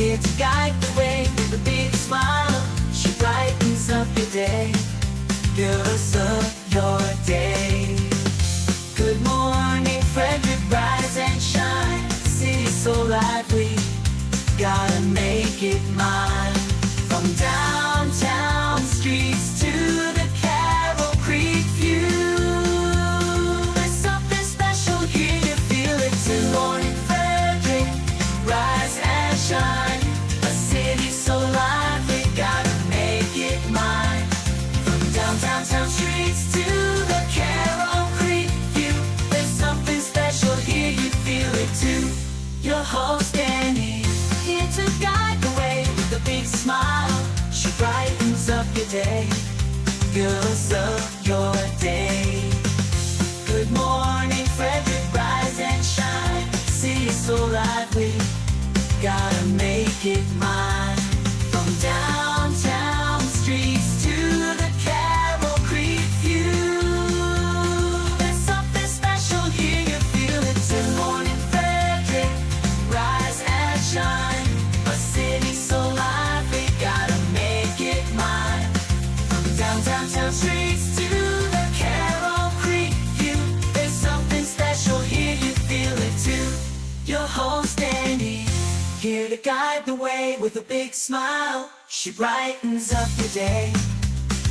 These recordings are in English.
here to guide the way with a big smile. She brightens up your day, girls of your day. Good morning, Frederick, rise and shine. City's so lively, gotta make it mine. From downtown streets to the Carroll Creek view, there's something special here, you feel it too. Good morning, Frederick, rise and shine. A city so lively, gotta make it mine. From downtown streets to the Carroll Creek view, there's something special here, you feel it too. Your host Dani, here to guide the way with a big smile. She brightens up your day, girls of your day. Good morning, Frederick, rise and shine. City's so lively, gotta make it mine. From downtown streets to the Carroll Creek view, there's something special here, you feel it too. Good morning, Frederick, rise and shine. A city so lively, gotta make it mine. From downtown streets to the Carroll Creek view, there's something special here, you feel it too. Your host Dani, here to guide the way with a big smile. She brightens up your day,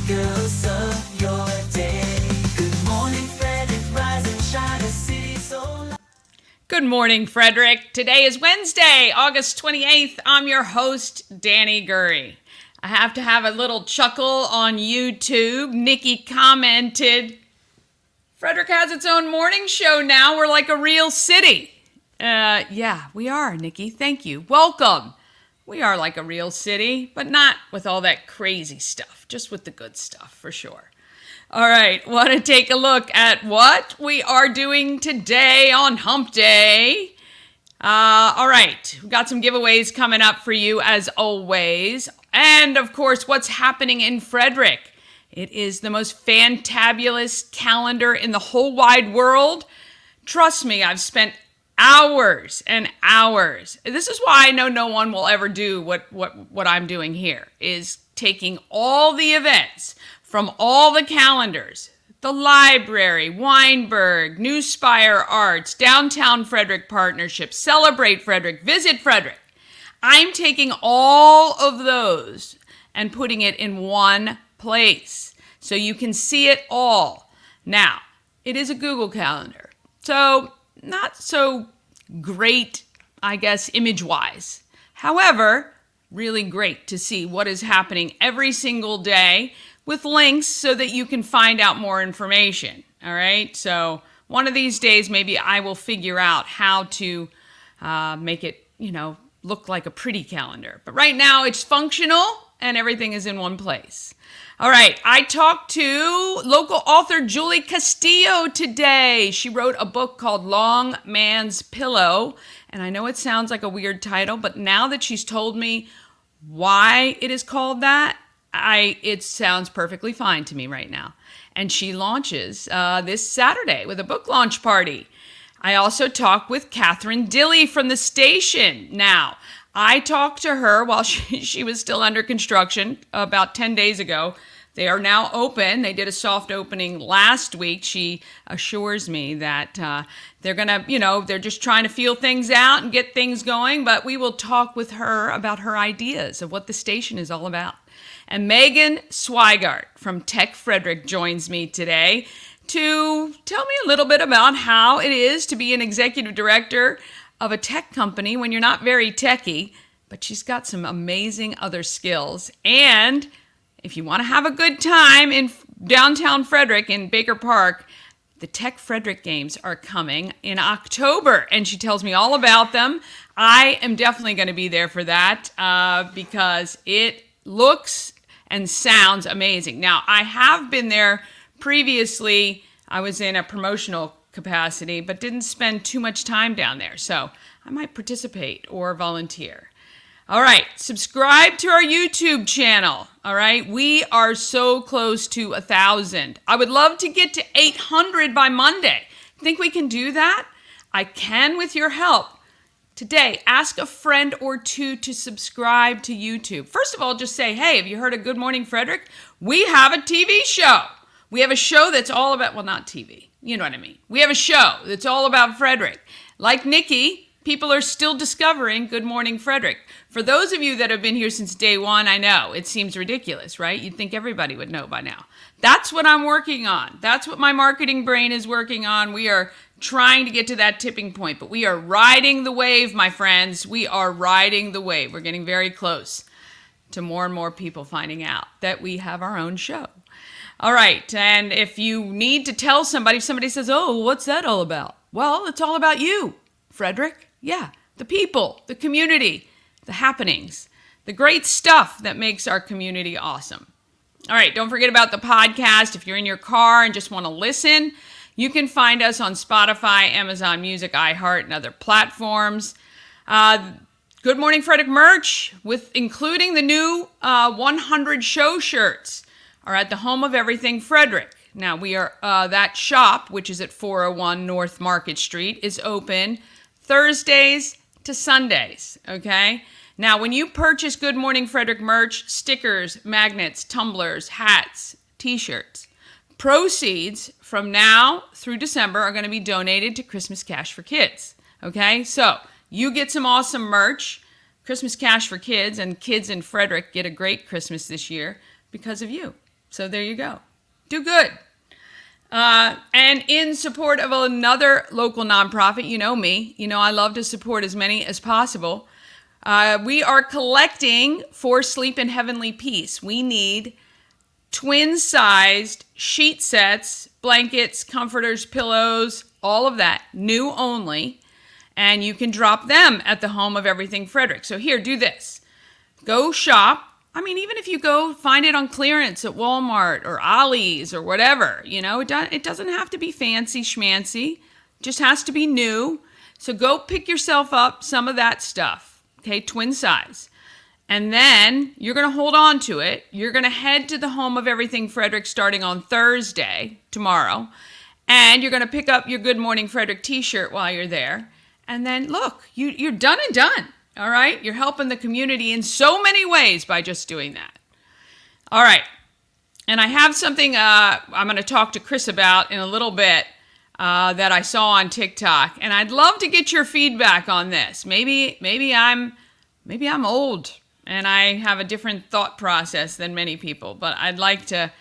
girls of your day. Good morning, Frederick, rise and shine. A city so lively. Good morning, Frederick. Today is Wednesday, August 28th. I'm your host, Dani Gurry. I have to have a little chuckle on YouTube. Nikki commented, Frederick has its own morning show now. We're like a real city. Yeah, we are, Nikki. Thank you. Welcome. We are like a real city, but not with all that crazy stuff, just with the good stuff, for sure. All right, want to take a look at what we are doing today on Hump Day. All right, we've got some giveaways coming up for you as always. And of course, what's happening in Frederick. It is the most fantabulous calendar in the whole wide world. Trust me, I've spent hours and hours. This is why I know no one will ever do what I'm doing here, is taking all the events from all the calendars, the library, Weinberg, New Spire Arts, Downtown Frederick Partnership, Celebrate Frederick, Visit Frederick. I'm taking all of those and putting it in one place so you can see it all. Now, it is a Google Calendar, so not so great, I guess, image-wise. However, really great to see what is happening every single day with links so that you can find out more information. All right, so one of these days, maybe I will figure out how to make it, look like a pretty calendar. But right now, it's functional and everything is in one place. All right, I talked to local author Julie Castillo today. She wrote a book called Long Man's Pillow, and I know it sounds like a weird title, but now that she's told me why it is called that, it sounds perfectly fine to me right now. And she launches this Saturday with a book launch party. I also talked with Dilley from the station. Now, I talked to her while she was still under construction about 10 days ago. They are now open. They did a soft opening last week. She assures me that they're going to, they're just trying to feel things out and get things going. But we will talk with her about her ideas of what the station is all about. And Meghan Sweigart from Tech Frederick joins me today to tell me a little bit about how it is to be an executive director of a tech company when you're not very techy, but she's got some amazing other skills. And if you want to have a good time in downtown Frederick in Baker Park, the Tech Frederick Games are coming in October, and she tells me all about them. I am definitely going to be there for that because it looks and sounds amazing. Now, I have been there previously. I was in a promotional capacity, but didn't spend too much time down there. So I might participate or volunteer. All right, subscribe to our YouTube channel. All right, we are so close to 1,000. I would love to get to 800 by Monday. Think we can do that? I can with your help. Today, ask a friend or two to subscribe to YouTube. First of all, just say, hey, have you heard of Good Morning Frederick? We have a TV show. We have a show that's all about, well, not TV. You know what I mean. We have a show that's all about Frederick. Like Nikki, people are still discovering Good Morning Frederick. For those of you that have been here since day one, I know it seems ridiculous, right? You'd think everybody would know by now. That's what I'm working on. That's what my marketing brain is working on. We are trying to get to that tipping point, but we are riding the wave, my friends. We are riding the wave. We're getting very close to more and more people finding out that we have our own show. All right, and if you need to tell somebody, if somebody says, oh, what's that all about? Well, it's all about you, Frederick. Yeah, the people, the community, the happenings, the great stuff that makes our community awesome. All right, don't forget about the podcast. If you're in your car and just want to listen, you can find us on Spotify, Amazon Music, iHeart, and other platforms. Good Morning Frederick merch, with including the new 100 show shirts, are at the home of everything Frederick. Now, we are that shop, which is at 401 North Market Street, is open Thursdays to Sundays, okay? Now, when you purchase Good Morning Frederick merch, stickers, magnets, tumblers, hats, t-shirts, proceeds from now through December are going to be donated to Christmas Cash for Kids, okay? So, you get some awesome merch, Christmas Cash for Kids, and kids in Frederick get a great Christmas this year because of you. So there you go. Do good. And in support of another local nonprofit, you know me, you know I love to support as many as possible. We are collecting for Sleep in Heavenly Peace. We need twin-sized sheet sets, blankets, comforters, pillows, all of that, new only. And you can drop them at the home of everything Frederick. So here, do this. Go shop. I mean, even if you go find it on clearance at Walmart or Ollie's or whatever, you know, it doesn't have to be fancy schmancy. It just has to be new. So go pick yourself up some of that stuff, okay, twin size. And then you're going to hold on to it. You're going to head to the home of everything Frederick starting on Thursday, tomorrow. And you're going to pick up your Good Morning Frederick t-shirt while you're there. And then, look, you're done and done. All right, you're helping the community in so many ways by just doing that. All right, and I have something I'm going to talk to Chris about in a little bit that I saw on TikTok, and I'd love to get your feedback on this. Maybe I'm old and I have a different thought process than many people, but I'd like to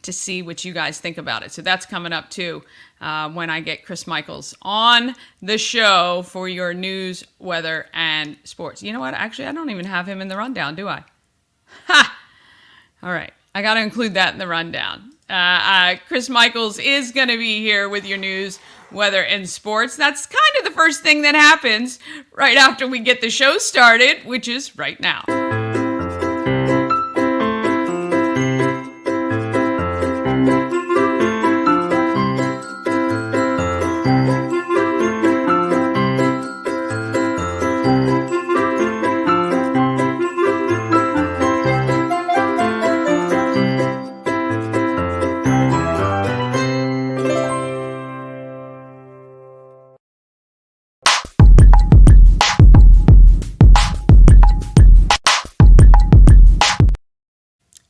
see what you guys think about it. So that's coming up too. When I get Chris Michaels on the show for your news, weather, and sports. You know what? Actually, I don't even have him in the rundown, do I? Ha! All right. I got to include that in the rundown. Chris Michaels is going to be here with your news, weather, and sports. That's kind of the first thing that happens right after we get the show started, which is right now.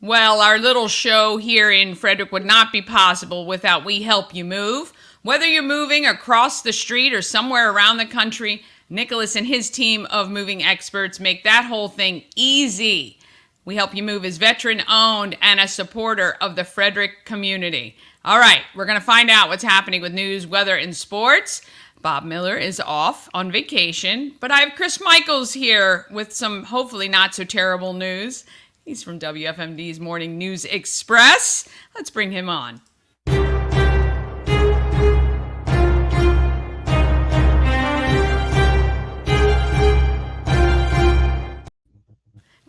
Well, our little show here in Frederick would not be possible without We Help You Move. Whether you're moving across the street or somewhere around the country, Nicholas and his team of moving experts make that whole thing easy. We Help You Move is veteran-owned and a supporter of the Frederick community. All right, we're going to find out what's happening with news, weather, and sports. Bob Miller is off on vacation, but I have Chris Michaels here with some hopefully not so terrible news. He's from WFMD's Morning News Express. Let's bring him on.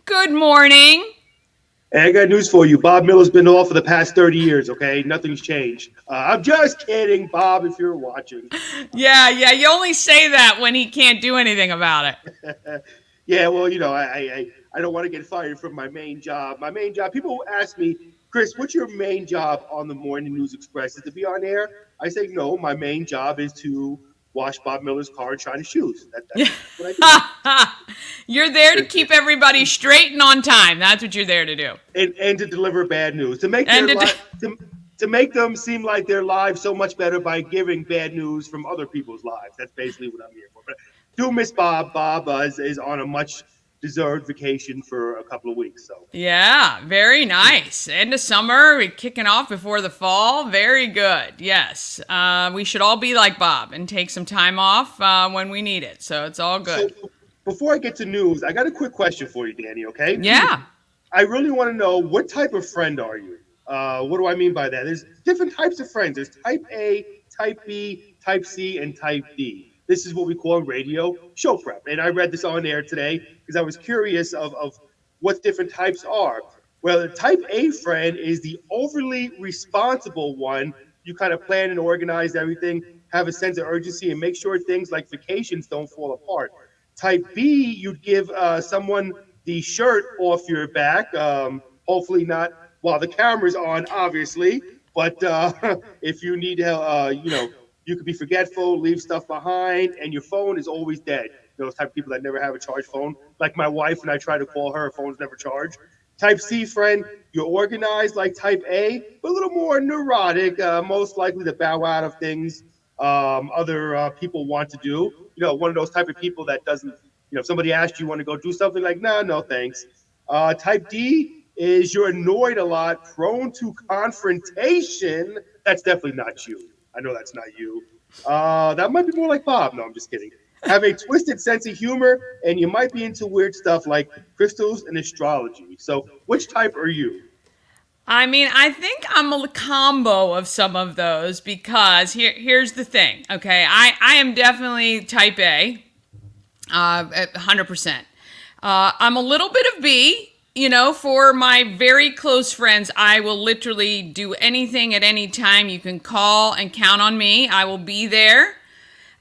Good morning. Hey, I got news for you. Bob Miller's been off for the past 30 years, okay? Nothing's changed. I'm just kidding, Bob, if you're watching. Yeah, you only say that when he can't do anything about it. Yeah, well, you know, I don't want to get fired from my main job. My main job, people ask me, Chris, what's your main job on the Morning News Express? Is to be on air? I say, no, my main job is to wash Bob Miller's car and shine his shoes. That's what I do. You're there to keep everybody straight and on time. That's what you're there to do. And to deliver bad news, to make And their to to make them seem like their lives so much better by giving bad news from other people's lives. That's basically what I'm here for. But I do miss Bob. Bob is on a much deserved vacation for a couple of weeks. So Yeah, very nice. End of summer, we're kicking off before the fall. Very good. Yes. We should all be like Bob and take some time off when we need it. So it's all good. So before I get to news, I got a quick question for you, Dani, okay? Yeah. I really want to know, what type of friend are you? What do I mean by that? There's different types of friends. There's type A, type B, type C, and type D. This is what we call radio show prep. And I read this on air today because I was curious of what different types are. Well, the type A friend is the overly responsible one. You kind of plan and organize everything, have a sense of urgency, and make sure things like vacations don't fall apart. Type B, you'd give someone the shirt off your back, hopefully not while the camera's on, obviously, but if you need to, you could be forgetful, leave stuff behind, and your phone is always dead. Those type of people that never have a charged phone, like my wife, when I try to call her phone's never charged. Type C friend, you're organized like type A, but a little more neurotic, most likely to bow out of things other people want to do. One of those type of people that doesn't, if somebody asks you want to go do something, like, no, thanks. Type D is you're annoyed a lot, prone to confrontation. That's definitely not you. I know that's not you. That might be more like Bob. No, I'm just kidding. Have a twisted sense of humor, and you might be into weird stuff like crystals and astrology. So which type are you? I mean, I think I'm a combo of some of those because here's the thing, okay? I am definitely type A, 100%. I'm a little bit of B. For my very close friends, I will literally do anything at any time. You can call and count on me. I will be there.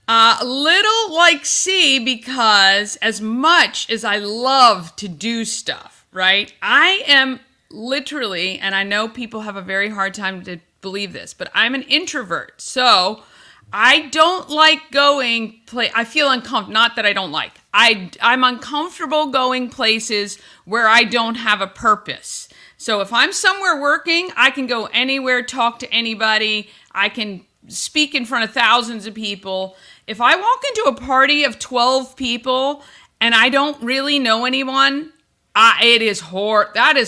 A little like C, because as much as I love to do stuff, right? I am literally, and I know people have a very hard time to believe this, but I'm an introvert. So I don't like I feel uncomfortable, not that I don't like. I'm uncomfortable going places where I don't have a purpose. So if I'm somewhere working, I can go anywhere, talk to anybody. I can speak in front of thousands of people. If I walk into a party of 12 people and I don't really know anyone, that is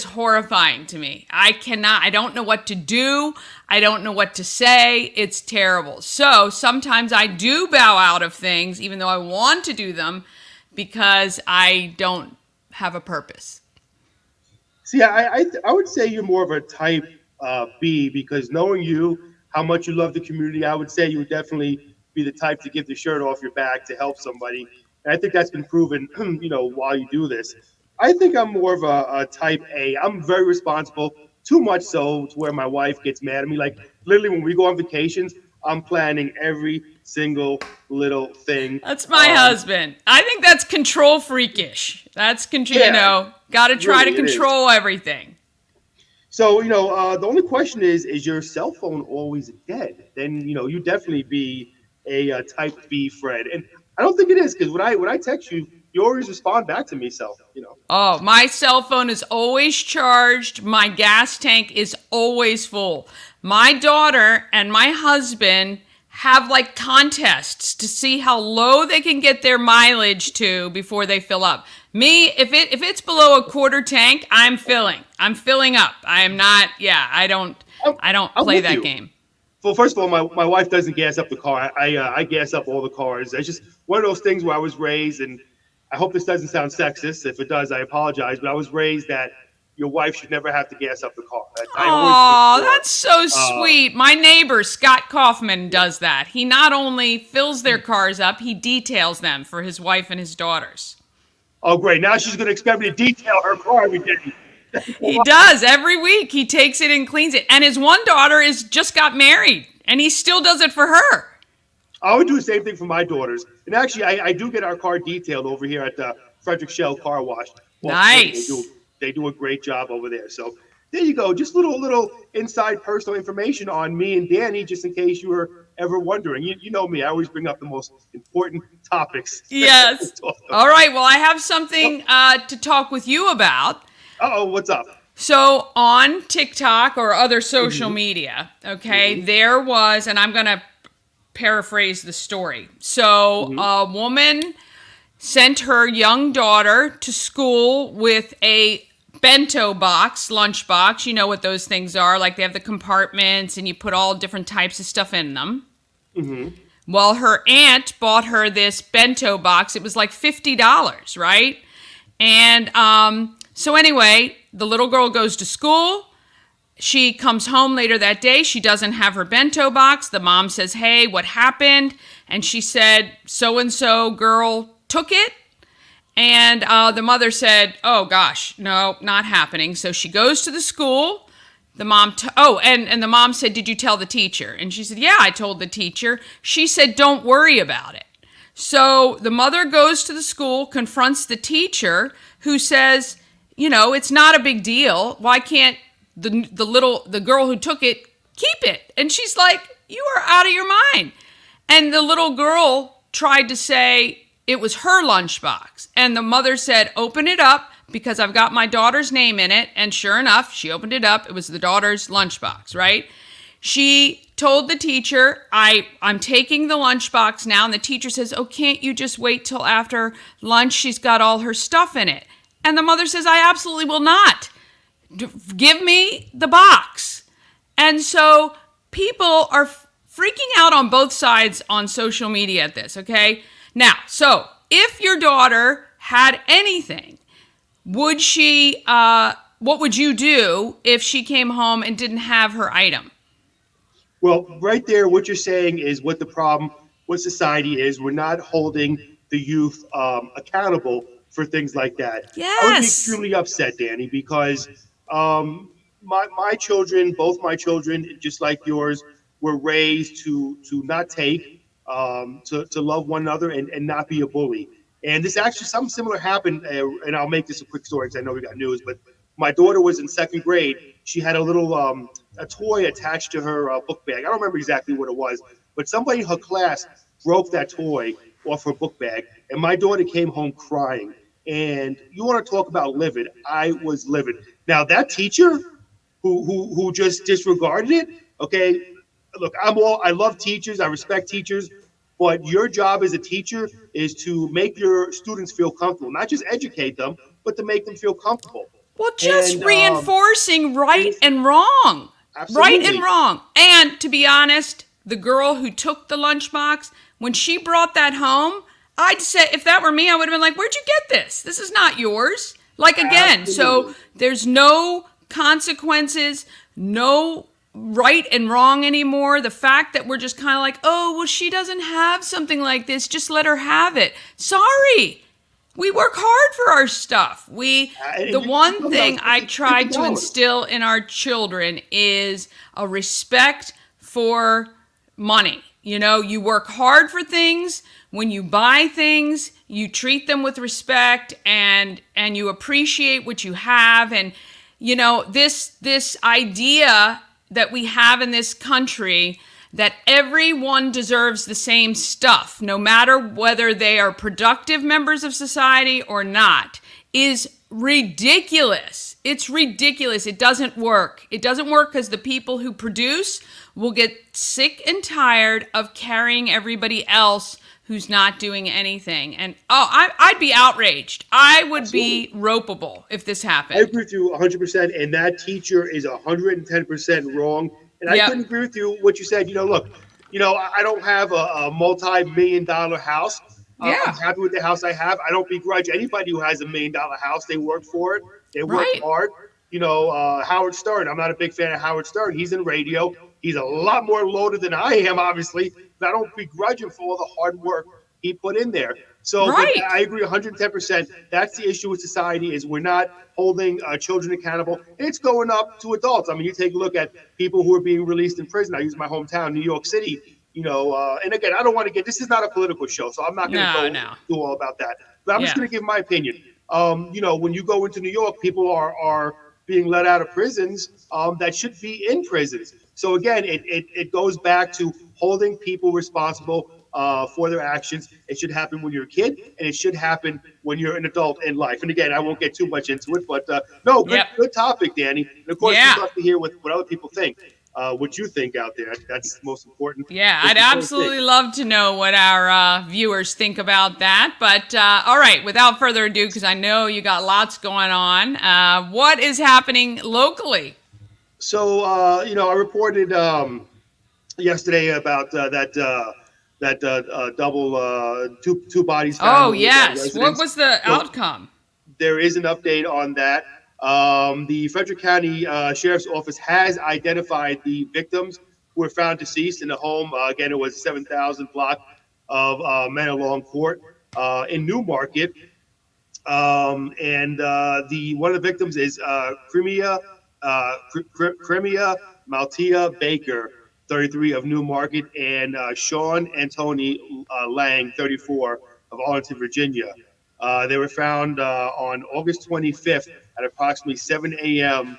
horrifying to me. I don't know what to do. I don't know what to say. It's terrible. So sometimes I do bow out of things, even though I want to do them, because I don't have a purpose. See, I would say you're more of a type B, because knowing you, how much you love the community, I would say you would definitely be the type to give the shirt off your back to help somebody. And I think that's been proven, while you do this. I think I'm more of a type A. I'm very responsible, too much so to where my wife gets mad at me. Like, literally, when we go on vacations, I'm planning every single little thing. That's my husband. I think that's control freakish. That's got to try to control everything. So, the only question is your cell phone always dead? Then, you definitely be a type B friend. And I don't think it is, because when I text you, you always respond back to me. So, Oh, my cell phone is always charged. My gas tank is always full. My daughter and my husband have like contests to see how low they can get their mileage to before they fill up. Me, if it's below a quarter tank, I'm filling up. I am not. Yeah, I don't play that game. Well, first of all, my wife doesn't gas up the car. I gas up all the cars. It's just one of those things where I was raised, and I hope this doesn't sound sexist. If it does, I apologize. But I was raised that your wife should never have to gas up the car. Oh, that's so sweet. My neighbor, Scott Kaufman, does that. He not only fills their cars up, he details them for his wife and his daughters. Oh, great. Now she's going to expect me to detail her car every day. He does. Every week he takes it and cleans it. And his one daughter just got married, and he still does it for her. I would do the same thing for my daughters. And actually, I do get our car detailed over here at the Frederick Shell Car Wash. Nice. They do a great job over there. So there you go. Just little inside personal information on me and Dani, just in case you were ever wondering. You know me, I always bring up the most important topics. Yes. All right. Well, I have something to talk with you about. Uh-oh, what's up? So on TikTok or other social media, okay, there was, and I'm going to paraphrase the story. So a woman sent her young daughter to school with a bento box, lunch box. You know what those things are. Like they have the compartments and you put all different types of stuff in them. Well, her aunt bought her this bento box. It was like $50, right? And so anyway, the little girl goes to school. She comes home later that day. She doesn't have her bento box. The mom says, hey, what happened? And she said, so-and-so girl took it. And the mother said, oh, gosh, no, not happening. So she goes to the school. The mom, and the mom said, did you tell the teacher? And she said, yeah, I told the teacher. She said, don't worry about it. So the mother goes to the school, confronts the teacher, who says, it's not a big deal. Why can't the girl who took it keep it? And she's like, you are out of your mind. And the little girl tried to say it was her lunchbox. And the mother said, open it up because I've got my daughter's name in it. And sure enough, she opened it up. It was the daughter's lunchbox, right? She told the teacher, I'm taking the lunchbox now. And the teacher says, oh, can't you just wait till after lunch? She's got all her stuff in it. And the mother says, I absolutely will not. Give me the box. And so people are freaking out on both sides on social media at this, okay? Now, so if your daughter had anything, what would you do if she came home and didn't have her item? Well, right there, what you're saying is what the problem, what society is. We're not holding the youth accountable for things like that. Yes. I would be extremely upset, Dani, because my children, both my children, just like yours, were raised to not take, to love one another and not be a bully. And this actually, something similar happened, and I'll make this a quick story because I know we got news, but my daughter was in second grade. She had a little a toy attached to her book bag. I don't remember exactly what it was, but somebody in her class broke that toy off her book bag, and my daughter came home crying. And you want to talk about livid? I was livid. Now that teacher who just disregarded it, okay, look, I love teachers, I respect teachers, but your job as a teacher is to make your students feel comfortable, not just educate them, but to make them feel comfortable. Well, just And, reinforcing right and wrong. Absolutely. Right and wrong. And to be honest, the girl who took the lunchbox, when she brought that home, I'd say, if that were me, I would have been like, where'd you get this? This is not yours. Like, again, Absolutely. so there's no consequences, no right and wrong anymore. The fact that we're just kind of like, oh, well, she doesn't have something like this. Just let her have it. Sorry. We work hard for our stuff. The one thing I tried to instill in our children is a respect for money. You work hard for things. When you buy things, you treat them with respect and you appreciate what you have. And, this idea that we have in this country that everyone deserves the same stuff, no matter whether they are productive members of society or not, is ridiculous. It's ridiculous. It doesn't work. It doesn't work because the people who produce will get sick and tired of carrying everybody else who's not doing anything. And I'd be outraged. I would be ropeable if this happened. I agree with you 100%, and that teacher is 110% wrong. And I couldn't agree with you what you said. Look, I don't have a multi-million-dollar house. I'm happy with the house I have. I don't begrudge anybody who has $1 million house. They work for it. They work hard. Howard Stern. I'm not a big fan of Howard Stern. He's in radio. He's a lot more loaded than I am, obviously. But I don't begrudge him for all the hard work he put in there. So I agree 110%. That's the issue with society is we're not holding children accountable. It's going up to adults. I mean, you take a look at people who are being released in prison. I use my hometown, New York City. And again, I don't want to this is not a political show, so I'm not going to do all about that. But I'm just going to give my opinion. When you go into New York, people are being let out of prisons that should be in prisons. So again, it goes back to holding people responsible for their actions. It should happen when you're a kid, and it should happen when you're an adult in life. And again, I won't get too much into it, but no, Yep. good topic, Dani. And of course, we'd Yeah. love to hear what other people think. What you think out there. That's most important. Yeah, Most I'd important thing. absolutely love to know what our viewers think about that. But all right, without further ado, because I know you got lots going on, what is happening locally? So I reported yesterday about that double two bodies found Oh, in that yes. What residence. was the So outcome? there is an update on that. The Frederick County Sheriff's Office has identified the victims who were found deceased in the home. Again, it was 7,000 block of Manalong Court in Newmarket. And the one of the victims is Crimea Maltia Baker, 33 of Newmarket, and Sean Anthony Lang, 34 of Arlington, Virginia. They were found on August 25th at approximately 7 a.m.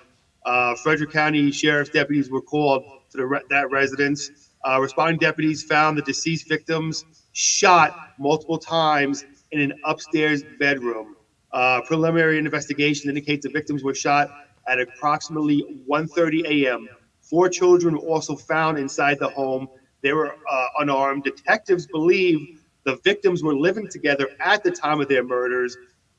Frederick County Sheriff's deputies were called to that residence. Responding deputies found the deceased victims shot multiple times in an upstairs bedroom. Preliminary investigation indicates the victims were shot at approximately 1:30 a.m. Four children were also found inside the home. They were unarmed. Detectives believe the victims were living together at the time of their murders.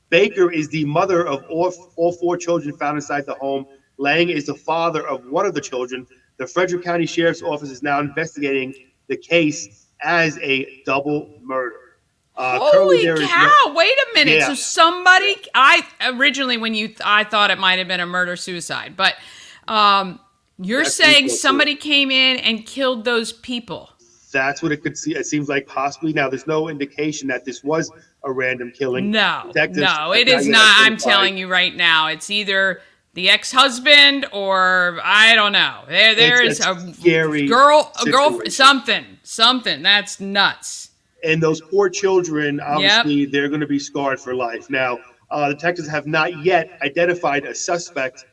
Baker is the mother of all four children found inside the home. Lang is the father of one of the children. The Frederick County Sheriff's Office is now investigating the case as a double murder. Currently, Holy there is no. cow! Wait a minute. Yeah. So somebody, I originally I thought it might have been a murder suicide, but you're That's saying equal to somebody came in and killed those people. That's what it could see. It seems like possibly now. There's no indication that this was a random killing. No, Detectives no, have it is yet not. I'm identified- telling you right now, it's either the ex-husband or I don't know. There is It's a scary girl, situation. something. That's nuts. And those poor children, obviously, they're going to be scarred for life. Now, detectives have not yet identified a suspect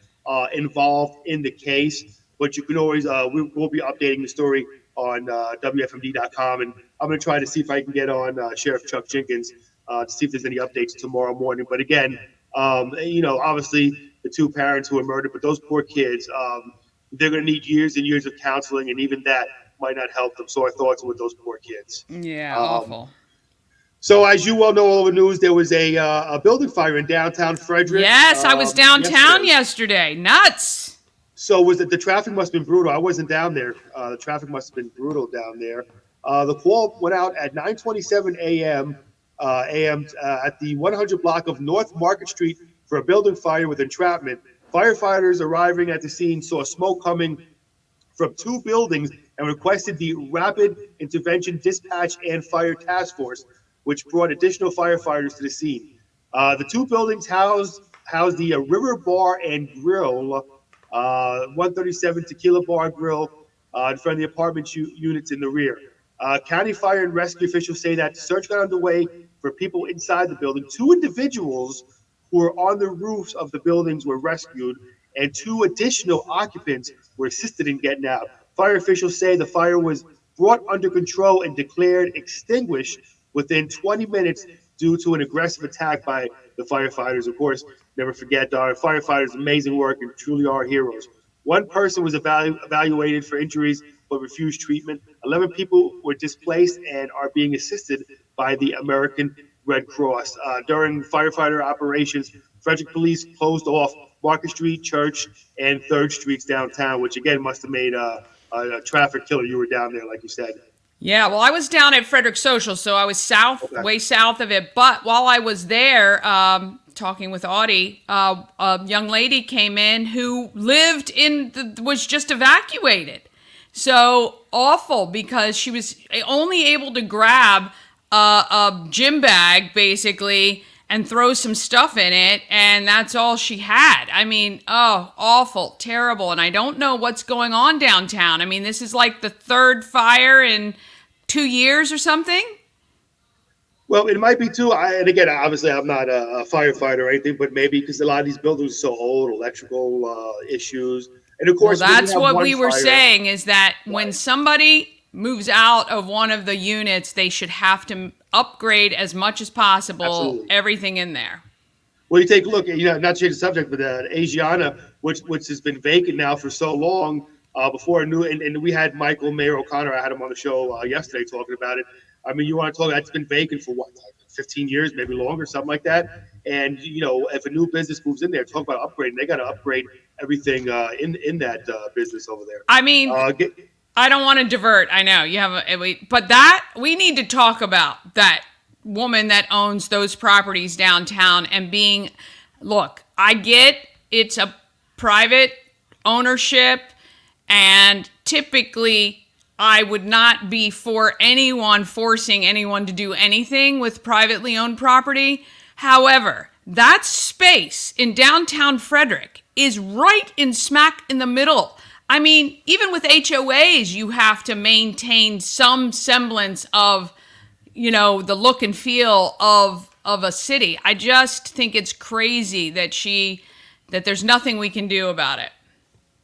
involved in the case, but you can always, we'll be updating the story on WFMD.com. And I'm going to try to see if I can get on Sheriff Chuck Jenkins to see if there's any updates tomorrow morning. But again, obviously, the two parents who were murdered, but those poor kids, they're going to need years and years of counseling, and even that might not help them. So our thoughts are with those poor kids. Yeah, Um, awful. So, as you well know, all over the news, there was a building fire in downtown Frederick. Yes, I was downtown yesterday. yesterday. Nuts. So, was it the traffic must have been brutal? I wasn't down there. The traffic must have been brutal down there. The call went out at 9:27 a.m. At the 100 block of North Market Street for a building fire with entrapment. Firefighters arriving at the scene saw smoke coming from two buildings and requested the Rapid Intervention Dispatch and Fire Task Force, which brought additional firefighters to the scene. The two buildings house the River Bar and Grill, 137 Tequila Bar and Grill, in front of the apartment units in the rear. County fire and rescue officials say that the search got underway for people inside the building. Two individuals who were on the roofs of the buildings were rescued, and two additional occupants were assisted in getting out. Fire officials say the fire was brought under control and declared extinguished within 20 minutes due to an aggressive attack by the firefighters. Of course, never forget our firefighters' amazing work and truly are heroes. One person was evaluated for injuries but refused treatment. 11 people were displaced and are being assisted by the American Red Cross. During firefighter operations, Frederick police closed off Market Street, Church, and 3rd Streets downtown, which again must have made a traffic killer. You were down there, like you said. Yeah, well, I was down at Frederick Social, so I was way south of it. But while I was there, talking with Audie, a young lady came in who was just evacuated. So awful, because she was only able to grab a gym bag, basically, and throw some stuff in it, and that's all she had. I mean, oh, awful, terrible. And I don't know what's going on downtown. I mean, this is like the third fire in 2 years or something. Well, it might be too. And again, obviously, I'm not a firefighter or anything, but maybe because a lot of these buildings are so old, electrical issues. And of Well, course, when you that's have what one we were fire, saying is that when Right. somebody moves out of one of the units, they should have to upgrade as much as possible Absolutely. everything in there. Well, you take a look at, not to change the subject, but Asiana, which has been vacant now for so long, before a new, and we had Michael Mayer O'Connor, I had him on the show yesterday talking about it. I mean, you want to talk, that's been vacant for what, like 15 years, maybe longer, something like that. And, if a new business moves in there, talk about upgrading, they got to upgrade everything in that business over there. I mean, Get, I don't want to divert. I know you have but that we need to talk about that woman that owns those properties downtown and being, look, I get it's a private ownership and typically I would not be for anyone forcing anyone to do anything with privately owned property. However, that space in downtown Frederick is right in smack in the middle. I mean, even with HOAs, you have to maintain some semblance of, the look and feel of a city. I just think it's crazy that there's nothing we can do about it.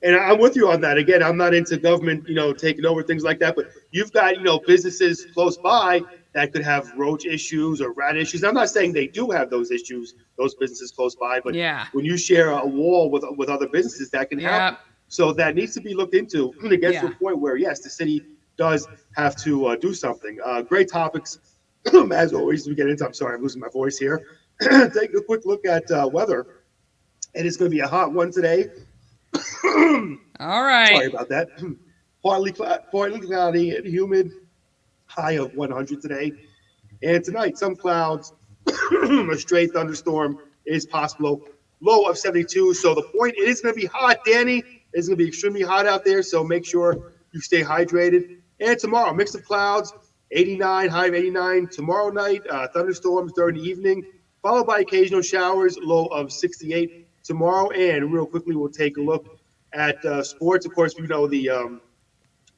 And I'm with you on that. Again, I'm not into government, taking over things like that. But you've got, businesses close by that could have roach issues or rat issues. I'm not saying they do have those issues, those businesses close by, but Yeah. when you share a wall with other businesses, that can happen. So that needs to be looked into to get to a point where, yes, the city does have to do something. Great topics, as always. We get into. I'm sorry, I'm losing my voice here. Take a quick look at weather, and it's going to be a hot one today. All right. Sorry about that. Partly cloudy and humid, high of 100 today. And tonight, some clouds, a stray thunderstorm is possible. Low of 72. So the point, it is going to be hot, Danny. It's going to be extremely hot out there. So make sure you stay hydrated. And tomorrow, mix of clouds, 89, high of 89. Tomorrow night, thunderstorms during the evening, followed by occasional showers, low of 68 tomorrow. And real quickly, we'll take a look at sports. Of course, we know the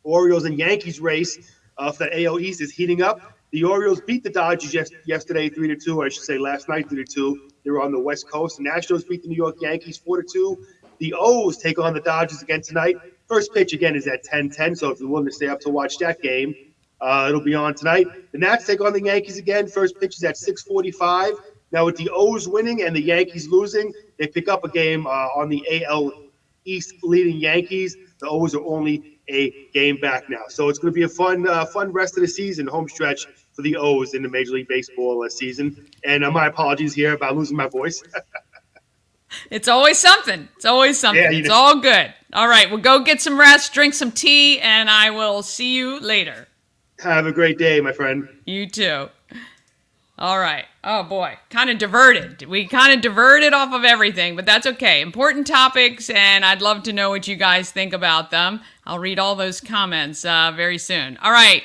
Orioles and Yankees race for the AL East is heating up. The Orioles beat the Dodgers yesterday 3-2, or I should say last night 3-2. They were on the West Coast. The Nationals beat the New York Yankees 4-2. The O's take on the Dodgers again tonight. First pitch again is at 10:10, so if you're willing to stay up to watch that game, it'll be on tonight. The Nats take on the Yankees again. First pitch is at 6:45. Now with the O's winning and the Yankees losing, they pick up a game on the AL East leading Yankees. The O's are only a game back now. So it's going to be a fun rest of the season, home stretch for the O's in the Major League Baseball season. And my apologies here about losing my voice. It's always something. It's always something. Yeah, it's all good. All right. Well, go get some rest, drink some tea, and I will see you later. Have a great day, my friend. You too. All right. Oh, boy. Kind of diverted. We kind of diverted off of everything, but that's okay. Important topics, and I'd love to know what you guys think about them. I'll read all those comments very soon. All right.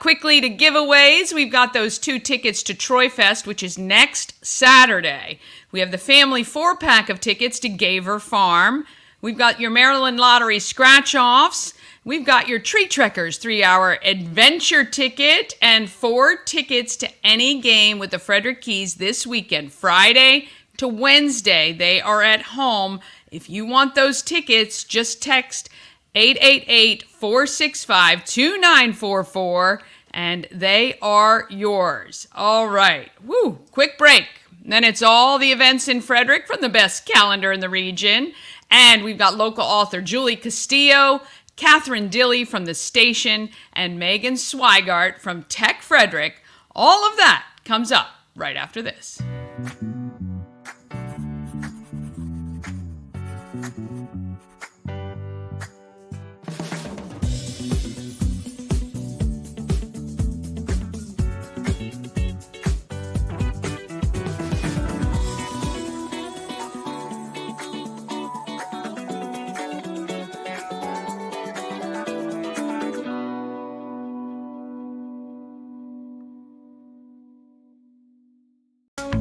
Quickly to giveaways, we've got those 2 tickets to Troy Fest, which is next Saturday. We have the family 4-pack of tickets to Gaver Farm. We've got your Maryland Lottery scratch-offs. We've got your Tree Trekkers 3-hour adventure ticket and 4 tickets to any game with the Frederick Keys this weekend, Friday to Wednesday. They are at home. If you want those tickets, just text 888-465-2944 and they are yours. All right. Woo, quick break. Then it's all the events in Frederick from the best calendar in the region. And we've got local author Julie Castillo, Catherine Dilley from the station, and Meghan Sweigart from Tech Frederick. All of that comes up right after this.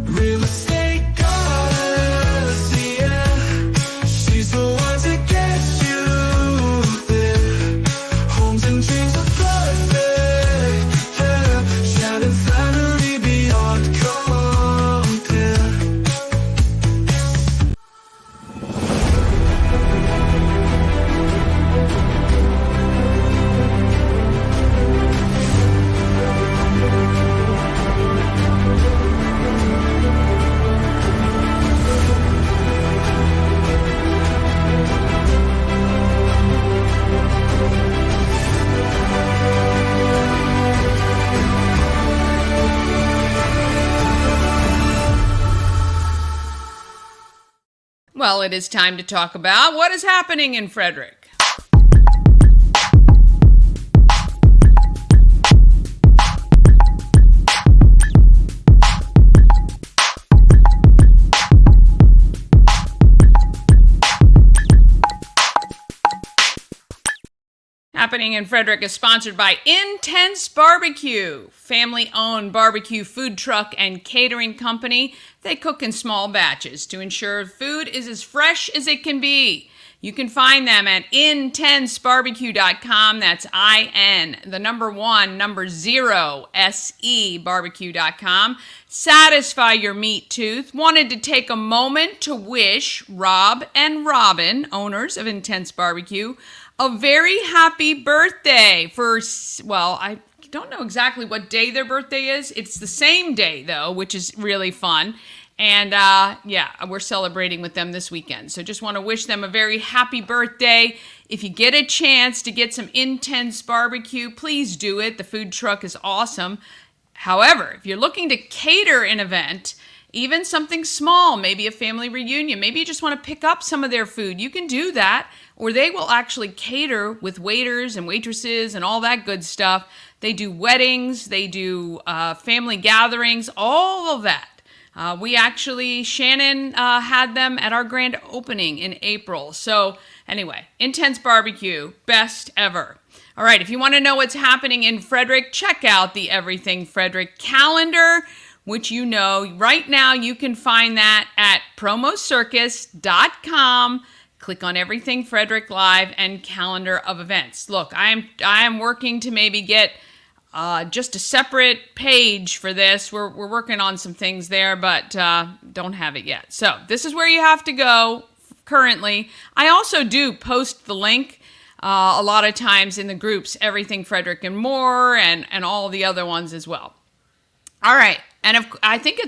Real estate. Well, it is time to talk about what is happening in Frederick. Happening in Frederick is sponsored by Intense Barbecue, family-owned barbecue food truck and catering company. They cook in small batches to ensure food is as fresh as it can be. You can find them at intensebarbecue.com. That's I-N, the number 1, number 0, S-E, barbecue.com. Satisfy your meat tooth. Wanted to take a moment to wish Rob and Robin, owners of Intense Barbecue, a very happy birthday for, well, I don't know exactly what day their birthday is. It's the same day, though, which is really fun. And, yeah, we're celebrating with them this weekend. So just want to wish them a very happy birthday. If you get a chance to get some Intense Barbecue, please do it. The food truck is awesome. However, if you're looking to cater an event, even something small, maybe a family reunion, maybe you just want to pick up some of their food, you can do that. Or they will actually cater with waiters and waitresses and all that good stuff. They do weddings, they do family gatherings, all of that. Shannon had them at our grand opening in April. So anyway, Intense Barbecue, best ever. All right, if you want to know what's happening in Frederick, check out the Everything Frederick calendar, which you know right now you can find that at promocircus.com. Click on Everything Frederick Live and calendar of events. Look, I am working to maybe get just a separate page for this. We're working on some things there, but don't have it yet. So this is where you have to go currently. I also do post the link a lot of times in the groups, Everything Frederick and more, and all the other ones as well. All right, and I think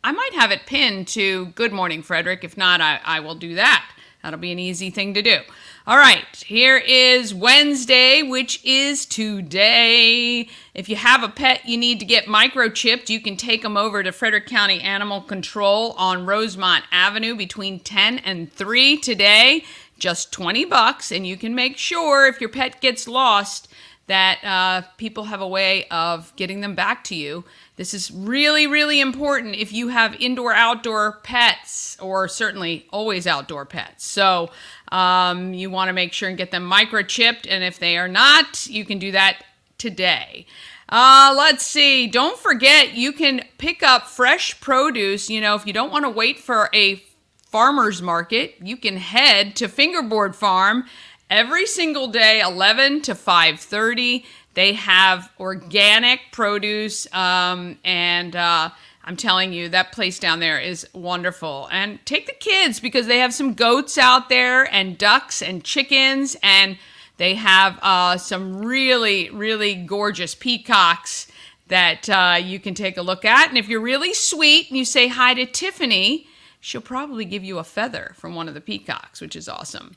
I might have it pinned to Good Morning Frederick. If not, I will do that. That'll be an easy thing to do. All right, here is Wednesday, which is today. If you have a pet you need to get microchipped, you can take them over to Frederick County Animal Control on Rosemont Avenue between 10 and 3 today. Just $20, and you can make sure if your pet gets lost that people have a way of getting them back to you. This is really, really important if you have indoor-outdoor pets, or certainly always outdoor pets. So you want to make sure and get them microchipped, and if they are not, you can do that today. Let's see. Don't forget, you can pick up fresh produce. You know, if you don't want to wait for a farmer's market, you can head to Fingerboard Farm every single day, 11 to 5:30. They have organic produce, and I'm telling you, that place down there is wonderful. And take the kids, because they have some goats out there and ducks and chickens, and they have some really, really gorgeous peacocks that you can take a look at. And if you're really sweet and you say hi to Tiffany, she'll probably give you a feather from one of the peacocks, which is awesome.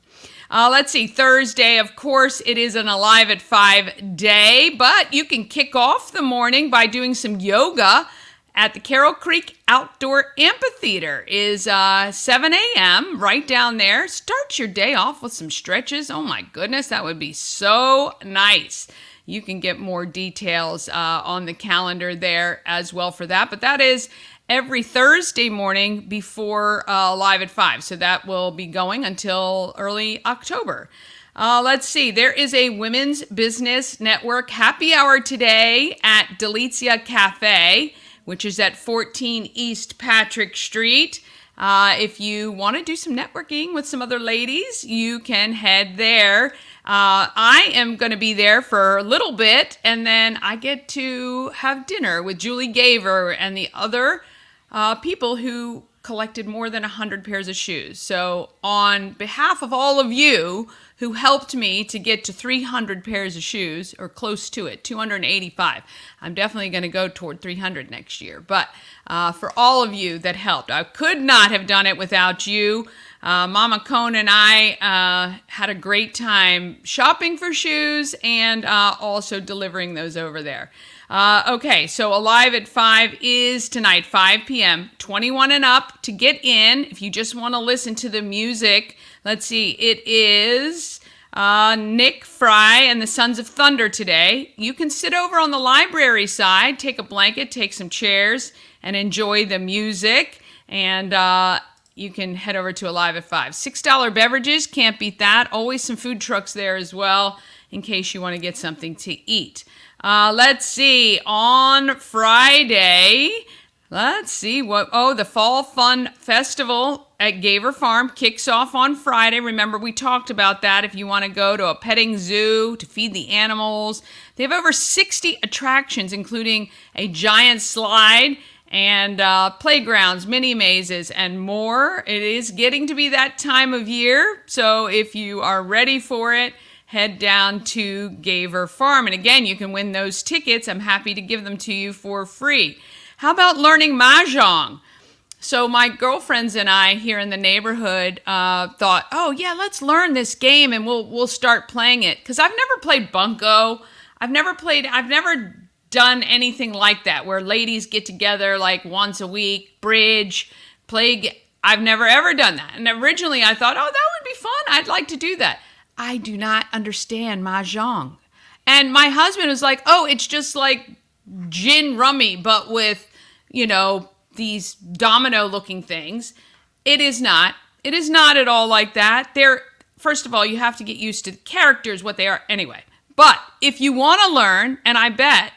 Let's see, Thursday, of course, it is an Alive at 5 day, but you can kick off the morning by doing some yoga at the Carroll Creek Outdoor Amphitheater. Is 7 a.m. right down there. Start your day off with some stretches. Oh my goodness, that would be so nice. You can get more details on the calendar there as well for that, but that is every Thursday morning before Live at 5. So that will be going until early October. Let's see. There is a Women's Business Network happy hour today at Delicia Cafe, which is at 14 East Patrick Street. If you want to do some networking with some other ladies, you can head there. I am going to be there for a little bit, and then I get to have dinner with Julie Gaver and the other people who collected more than 100 pairs of shoes. So on behalf of all of you who helped me to get to 300 pairs of shoes, or close to it, 285. I'm definitely going to go toward 300 next year. But for all of you that helped, I could not have done it without you. Mama Cone and I had a great time shopping for shoes and also delivering those over there. Okay, so Alive at 5 is tonight, 5 p.m., 21 and up to get in. If you just want to listen to the music, let's see, it is Nick Fry and the Sons of Thunder today. You can sit over on the library side, take a blanket, take some chairs, and enjoy the music. And you can head over to Alive at 5. $6 beverages, can't beat that. Always some food trucks there as well, in case you want to get something to eat. Let's see, on Friday, the Fall Fun Festival at Gaver Farm kicks off on Friday. Remember, we talked about that. If you want to go to a petting zoo to feed the animals, they have over 60 attractions, including a giant slide and playgrounds, mini mazes, and more. It is getting to be that time of year, so if you are ready for it, head down to Gaver Farm. And again, you can win those tickets. I'm happy to give them to you for free. How about learning Mahjong? So my girlfriends and I here in the neighborhood thought, oh yeah, let's learn this game and we'll start playing it. Because I've never played Bunko. I've never done anything like that where ladies get together like once a week, bridge, I've never ever done that. And originally I thought, oh, that would be fun. I'd like to do that. I do not understand Mahjong. And my husband was like, oh, it's just like gin rummy, but with, these domino looking things. It is not. It is not at all like that. First of all, you have to get used to the characters, what they are anyway. But if you want to learn, and I bet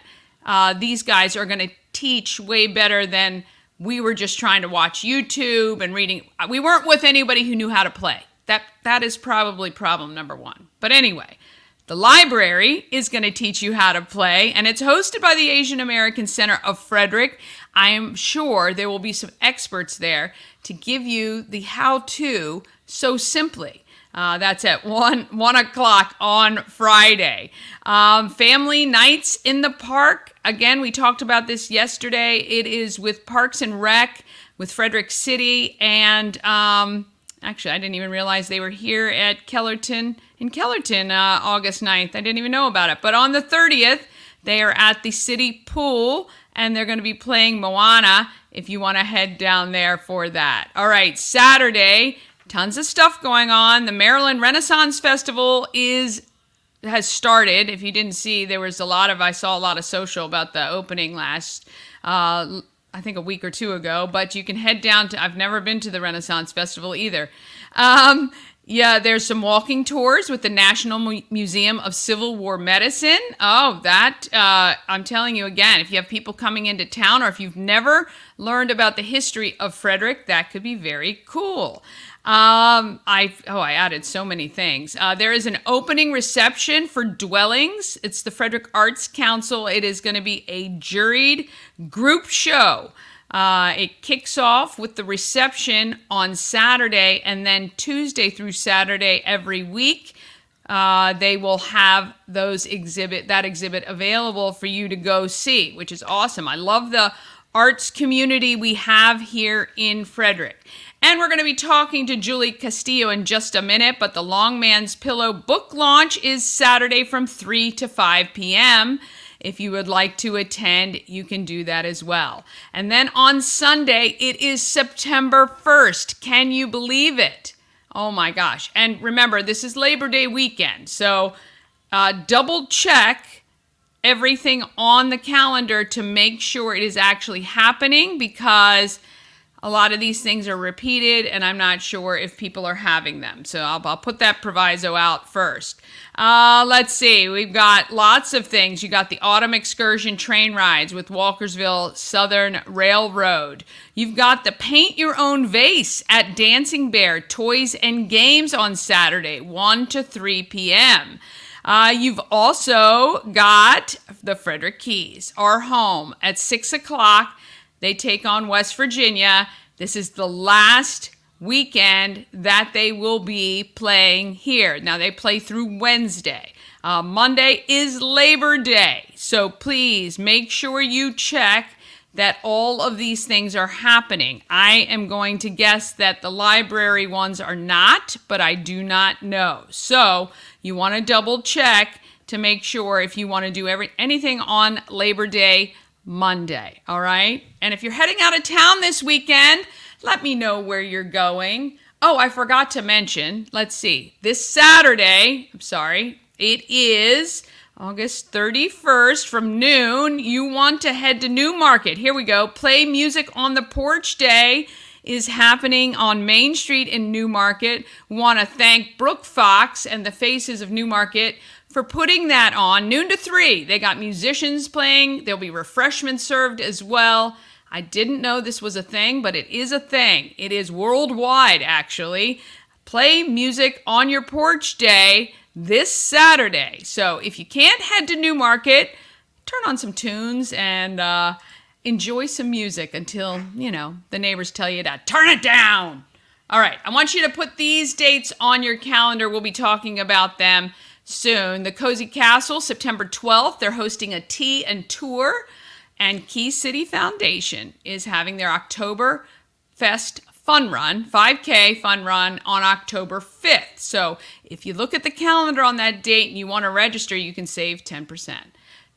these guys are going to teach way better than we were just trying to watch YouTube and reading. We weren't with anybody who knew how to play. That is probably problem number one. But anyway, the library is going to teach you how to play, and it's hosted by the Asian American Center of Frederick. I am sure there will be some experts there to give you the how-to so simply. That's at 1 o'clock on Friday. Family nights in the park. Again, we talked about this yesterday. It is with Parks and Rec, with Frederick City, and actually, I didn't even realize they were here at Kellerton, August 9th. I didn't even know about it. But on the 30th, they are at the city pool, and they're going to be playing Moana if you want to head down there for that. All right, Saturday, tons of stuff going on. The Maryland Renaissance Festival has started. If you didn't see, I saw a lot of social about the opening last I think a week or two ago, but you can head down to, I've never been to the Renaissance Festival either. There's some walking tours with the National Museum of Civil War Medicine. Oh, I'm telling you again, if you have people coming into town or if you've never learned about the history of Frederick, that could be very cool. I added so many things. There is an opening reception for Dwellings. It's the Frederick Arts Council. It is going to be a juried group show. It kicks off with the reception on Saturday, and then Tuesday through Saturday every week, they will have that exhibit available for you to go see, which is awesome. I love the arts community we have here in Frederick. And we're going to be talking to Julie Castillo in just a minute, but the Long Man's Pillow book launch is Saturday from 3 to 5 p.m. If you would like to attend, you can do that as well. And then on Sunday, it is September 1st. Can you believe it? Oh my gosh. And remember, this is Labor Day weekend, so double check everything on the calendar to make sure it is actually happening, because a lot of these things are repeated, and I'm not sure if people are having them. So I'll put that proviso out first. Let's see. We've got lots of things. You got the autumn excursion train rides with Walkersville Southern Railroad. You've got the Paint Your Own Vase at Dancing Bear Toys and Games on Saturday, 1 to 3 p.m. You've also got the Frederick Keys, our home, at 6 o'clock. They take on West Virginia. This is the last weekend that they will be playing here. Now, they play through Wednesday. Monday is Labor Day. So please make sure you check that all of these things are happening. I am going to guess that the library ones are not, but I do not know. So you want to double check to make sure if you want to do anything on Labor Day Monday, all right? And if you're heading out of town this weekend, let me know where you're going. Oh, I forgot to mention, let's see, this Saturday, it is August 31st from noon. You want to head to Newmarket. Here we go. Play Music on the Porch Day is happening on Main Street in Newmarket. We want to thank Brooke Fox and the Faces of Newmarket for putting that on, noon to 3. They got musicians playing. There'll be refreshments served as well. I didn't know this was a thing, but it is a thing. It is worldwide, actually. Play Music on Your Porch Day this Saturday. So if you can't head to Newmarket, turn on some tunes and enjoy some music until, the neighbors tell you to turn it down. All right, I want you to put these dates on your calendar. We'll be talking about them soon. The Cozy Castle, September 12th, they're hosting a tea and tour, and Key City Foundation is having their October Fest fun run, 5K fun run on October 5th. So if you look at the calendar on that date and you want to register, you can save 10%.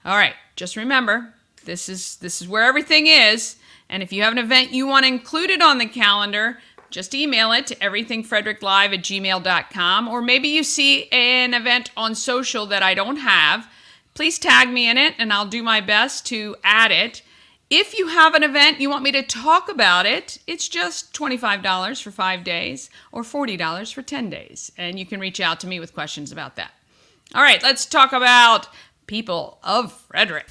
All right, just remember, this is where everything is, and if you have an event you want included on the calendar, just email it to everythingfredericklive@gmail.com, or maybe you see an event on social that I don't have. Please tag me in it, and I'll do my best to add it. If you have an event you want me to talk about it, it's just $25 for 5 days or $40 for 10 days, and you can reach out to me with questions about that. All right, let's talk about people of Frederick.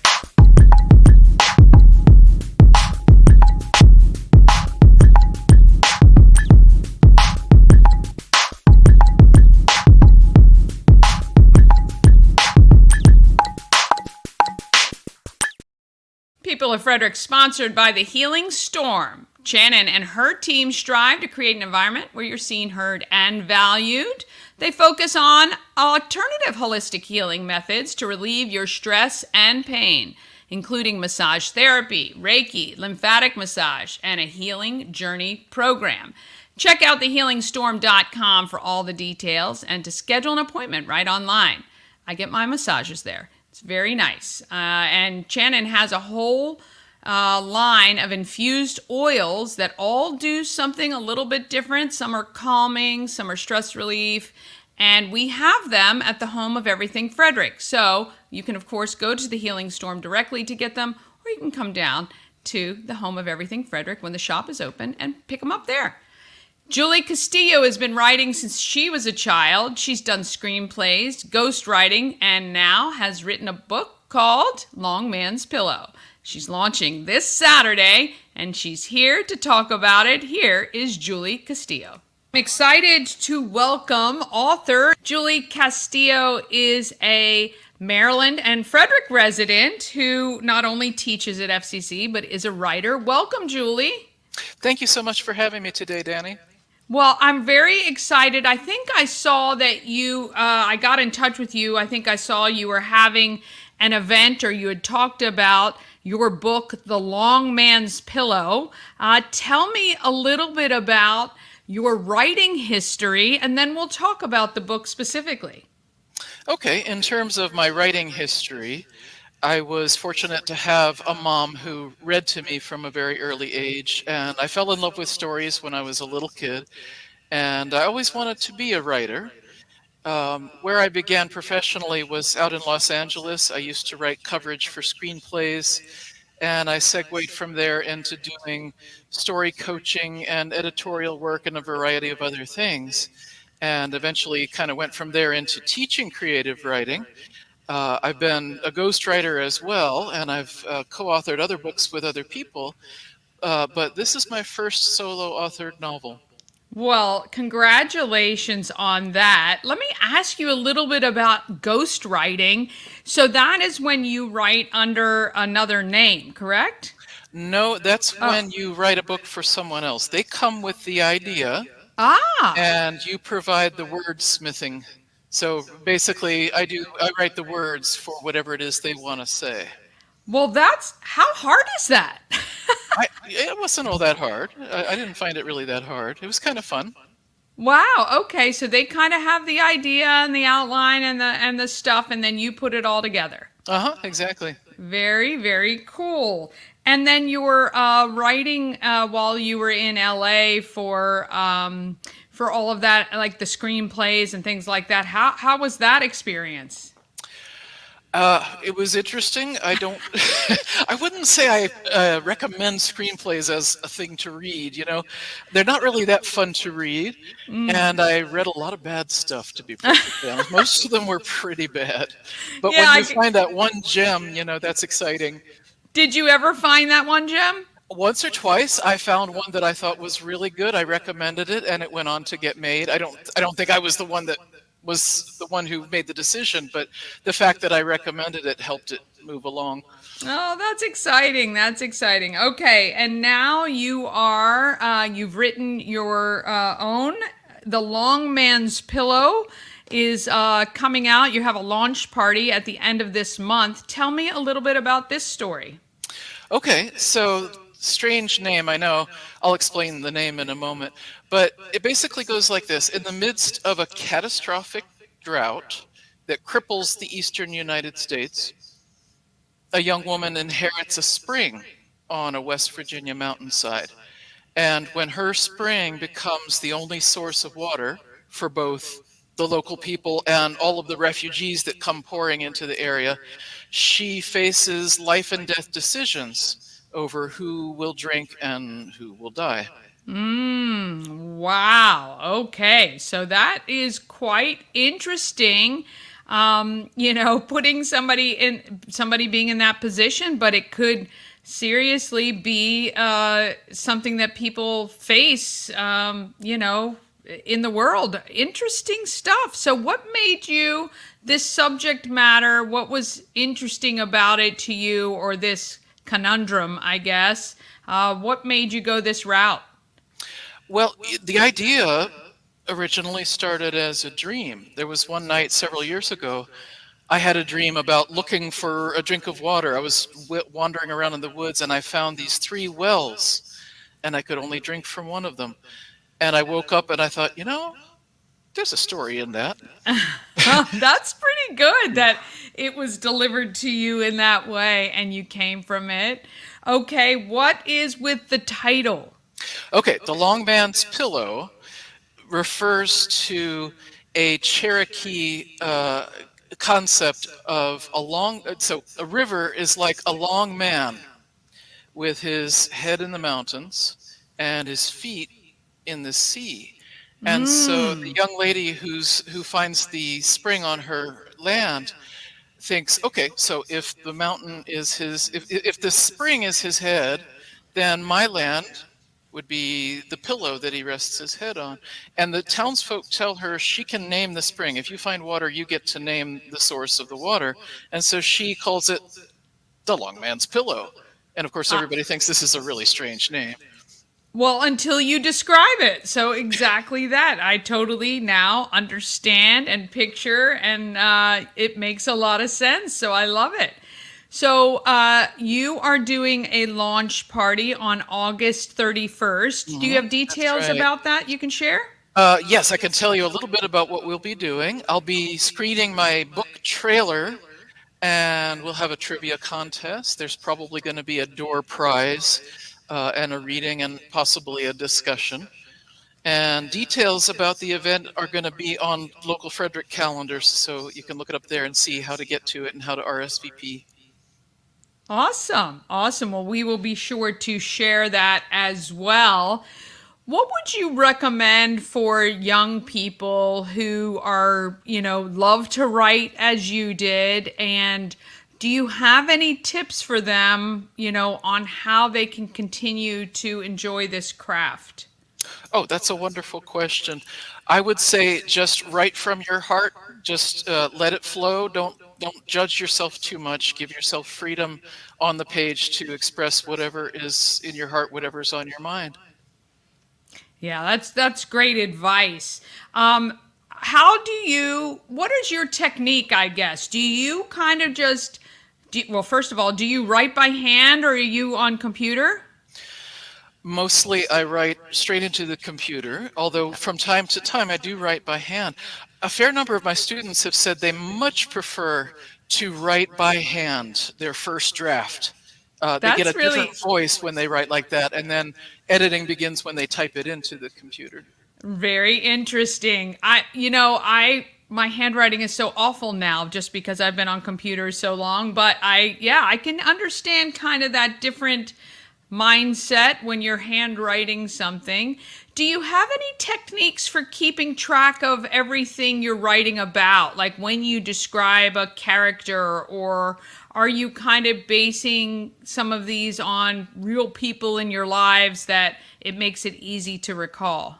People of Frederick, sponsored by the Healing Storm. Shannon and her team strive to create an environment where you're seen, heard, and valued. They focus on alternative holistic healing methods to relieve your stress and pain, including massage therapy, Reiki, lymphatic massage, and a healing journey program. Check out thehealingstorm.com for all the details and to schedule an appointment right online. I get my massages there. It's very nice. And Shannon has a whole line of infused oils that all do something a little bit different. Some are calming, some are stress relief, and we have them at the Home of Everything Frederick. So you can, of course, go to the Healing Storm directly to get them, or you can come down to the Home of Everything Frederick when the shop is open and pick them up there. Julie Castillo has been writing since she was a child. She's done screenplays, ghostwriting, and now has written a book called Long Man's Pillow. She's launching this Saturday, and she's here to talk about it. Here is Julie Castillo. I'm excited to welcome author Julie Castillo. Is a Maryland and Frederick resident who not only teaches at FCC, but is a writer. Welcome, Julie. Thank you so much for having me today, Dani. Well, I'm very excited. I think I saw that I got in touch with you. I think I saw you were having an event, or you had talked about your book, The Long Man's Pillow. Tell me a little bit about your writing history, and then we'll talk about the book specifically. Okay, in terms of my writing history, I was fortunate to have a mom who read to me from a very early age, and I fell in love with stories when I was a little kid, and I always wanted to be a writer. Where I began professionally was out in Los Angeles. I used to write coverage for screenplays, and I segued from there into doing story coaching and editorial work and a variety of other things, and eventually kind of went from there into teaching creative writing. I've been a ghostwriter as well, and I've co-authored other books with other people, but this is my first solo authored novel. Well, congratulations on that. Let me ask you a little bit about ghostwriting. So that is when you write under another name, correct? No, that's when you write a book for someone else. They come with the idea, and you provide the wordsmithing. So basically, I write the words for whatever it is they want to say. Well, how hard is that? It wasn't all that hard. I didn't find it really that hard. It was kind of fun. Wow. Okay. So they kind of have the idea and the outline and the stuff, and then you put it all together. Exactly. Very, very cool. And then you were writing while you were in LA for all of that, like the screenplays and things like that. How was that experience? It was interesting. I don't, I wouldn't say I recommend screenplays as a thing to read. They're not really that fun to read, and I read a lot of bad stuff. To be perfectly honest, most of them were pretty bad. But Yeah, when you find that one gem, that's exciting. Did you ever find that one gem? Once or twice, I found one that I thought was really good. I recommended it, and it went on to get made. I don't think I was the one who made the decision, but the fact that I recommended it helped it move along. Oh, that's exciting. That's exciting. Okay, and now you've written your own. The Long Man's Pillow is coming out. You have a launch party at the end of this month. Tell me a little bit about this story. Okay, so strange name, I know. I'll explain the name in a moment. But it basically goes like this. In the midst of a catastrophic drought that cripples the eastern United States, a young woman inherits a spring on a West Virginia mountainside. And when her spring becomes the only source of water for both the local people and all of the refugees that come pouring into the area, she faces life and death decisions over who will drink and who will die. Wow. Okay. So that is quite interesting. Putting somebody being in that position, but it could seriously be something that people face, in the world. Interesting stuff. So what made you this subject matter? What was interesting about it to you, or this conundrum, I guess? What made you go this route? Well, the idea originally started as a dream. There was one night several years ago, I had a dream about looking for a drink of water. I was wandering around in the woods, and I found these 3 wells, and I could only drink from one of them. And I woke up and I thought, there's a story in that. That's pretty good that it was delivered to you in that way and you came from it. Okay, what is with the title? Okay, The Long Man's Pillow refers to a Cherokee concept of so a river is like a long man with his head in the mountains and his feet in the sea. And so the young lady who finds the spring on her land thinks, okay, so if the mountain is if the spring is his head, then my land would be the pillow that he rests his head on. And the townsfolk tell her she can name the spring. If you find water, you get to name the source of the water. And so she calls it the Long Man's Pillow. And of course, everybody thinks this is a really strange name. Well, until you describe it. So exactly that. I totally now understand and picture, and it makes a lot of sense. So I love it. So you are doing a launch party on August 31st. Do you have details about that you can share? Yes, I can tell you a little bit about what we'll be doing. I'll be screening my book trailer, and we'll have a trivia contest. There's probably going to be a door prize and a reading and possibly a discussion. And details about the event are going to be on local Frederick calendars, so you can look it up there and see how to get to it and how to RSVP. Awesome. Awesome. Well, we will be sure to share that as well. What would you recommend for young people who are, love to write as you did? And do you have any tips for them, on how they can continue to enjoy this craft? Oh, that's a wonderful question. I would say just write from your heart. Just let it flow. Don't judge yourself too much. Give yourself freedom on the page to express whatever is in your heart, whatever's on your mind. Yeah, that's great advice. What is your technique, I guess? Do you kind of well, first of all, do you write by hand or are you on computer? Mostly I write straight into the computer, although from time to time I do write by hand. A fair number of my students have said they much prefer to write by hand their first draft. They get a That's different really voice when they write like that, and then editing begins when they type it into the computer. very interesting. My handwriting is so awful now just because I've been on computers so long, but I can understand kind of that different mindset when you're handwriting something. Do you have any techniques for keeping track of everything you're writing about? Like when you describe a character, or are you kind of basing some of these on real people in your lives that it makes it easy to recall?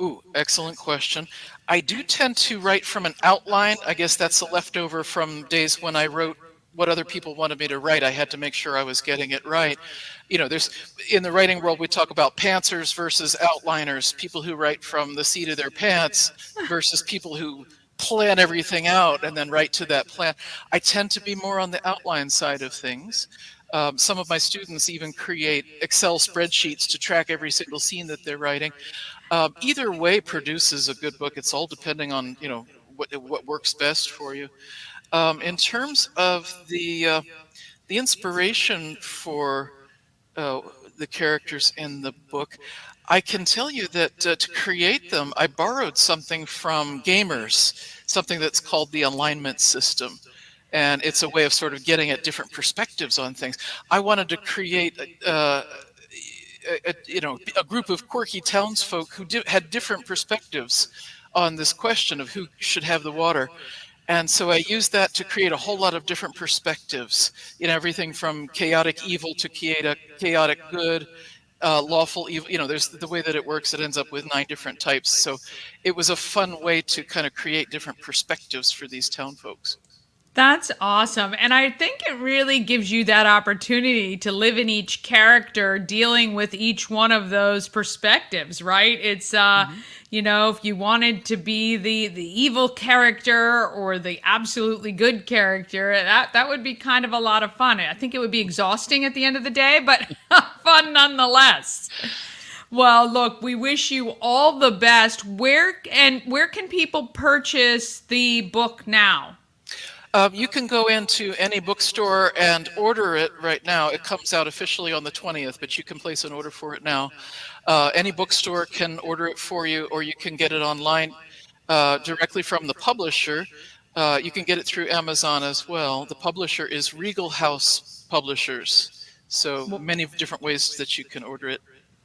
Ooh, excellent question. I do tend to write from an outline. I guess that's a leftover from days when I wrote what other people wanted me to write. I had to make sure I was getting it right. There's in the writing world, we talk about pantsers versus outliners, people who write from the seat of their pants versus people who plan everything out and then write to that plan. I tend to be more on the outline side of things. Some of my students even create Excel spreadsheets to track every single scene that they're writing. Either way produces a good book. It's all depending on what works best for you. In terms of the inspiration for uh, the characters in the book, I can tell you that to create them, I borrowed something from gamers, something that's called the alignment system. And it's a way of sort of getting at different perspectives on things. I wanted to create a group of quirky townsfolk who had different perspectives on this question of who should have the water. And so I used that to create a whole lot of different perspectives, everything from chaotic evil to chaotic good, lawful evil. There's the way that it works, it ends up with 9 different types. So it was a fun way to kind of create different perspectives for these town folks. That's awesome. And I think it really gives you that opportunity to live in each character, dealing with each one of those perspectives, right? It's, if you wanted to be the evil character or the absolutely good character, that would be kind of a lot of fun. I think it would be exhausting at the end of the day, but fun nonetheless. Well, look, we wish you all the best. Where can people purchase the book now? You can go into any bookstore and order it right now. It comes out officially on the 20th, but you can place an order for it now. Any bookstore can order it for you, or you can get it online directly from the publisher. You can get it through Amazon as well. The publisher is Regal House Publishers. So many different ways that you can order it.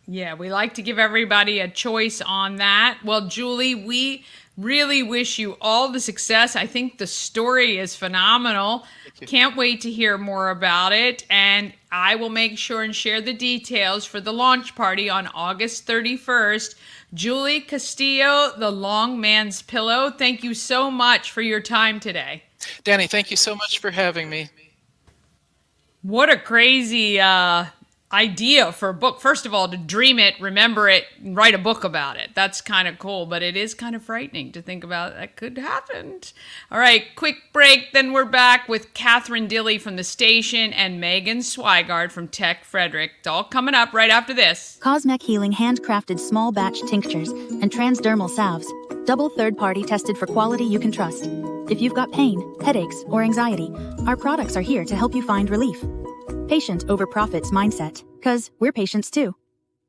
Yeah, we like to give everybody a choice on that. Well, Julie, we really wish you all the success. I think the story is phenomenal. Can't wait to hear more about it. And I will make sure and share the details for the launch party on August 31st. Julie Castillo, The Long Man's Pillow, thank you so much for your time today. Dani, thank you so much for having me. What a crazy idea for a book. First of all, to dream it, remember it, and write a book about it. That's kind of cool, but it is kind of frightening to think about that could happen. All right, quick break. Then we're back with Catherine Dilley from the station and Meghan Sweigart from Tech Frederick. It's all coming up right after this. Cosmec Healing handcrafted small batch tinctures and transdermal salves. Double third-party tested for quality you can trust. If you've got pain, headaches, or anxiety, our products are here to help you find relief. Patient over profits mindset, 'cause we're patients too.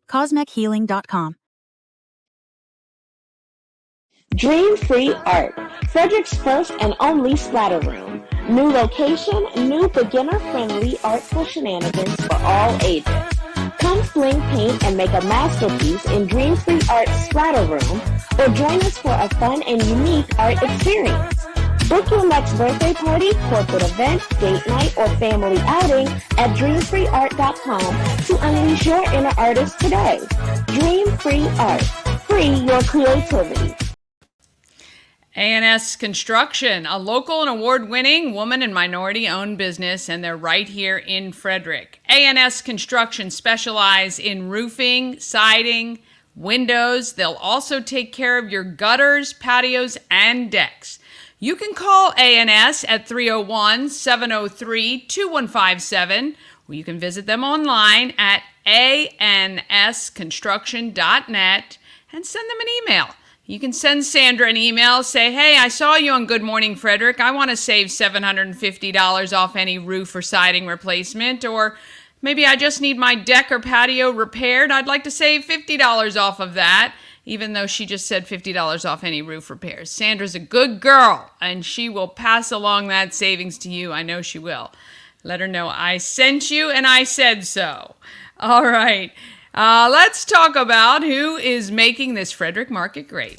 CosmecHealing.com. Dream Free Art, Frederick's first and only splatter room. New location, new beginner-friendly artful shenanigans for all ages. Come fling paint and make a masterpiece in Dream Free Art Splatter Room, or join us for a fun and unique art experience. Book your next birthday party, corporate event, date night, or family outing at dreamfreeart.com to unleash your inner artist today. Dream Free Art. Free your creativity. A&S Construction, a local and award-winning woman and minority-owned business, and they're right here in Frederick. A&S Construction specialize in roofing, siding, windows. They'll also take care of your gutters, patios, and decks. You can call A&S at 301-703-2157, or you can visit them online at ansconstruction.net and send them an email. You can send Sandra an email, say, hey, I saw you on Good Morning Frederick. I want to save $750 off any roof or siding replacement, or maybe I just need my deck or patio repaired. I'd like to save $50 off of that, even though she just said $50 off any roof repairs. Sandra's a good girl, and she will pass along that savings to you. I know she will. Let her know I sent you and I said so. All right. Let's talk about who is making this Frederick market great.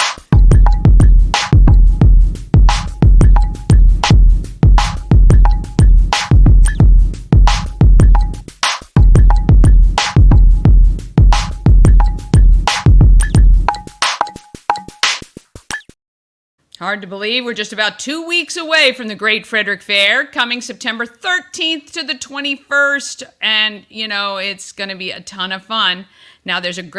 Hard to believe we're just about 2 weeks away from the Great Frederick Fair, coming September 13th to the 21st, and it's going to be a ton of fun. Now there's some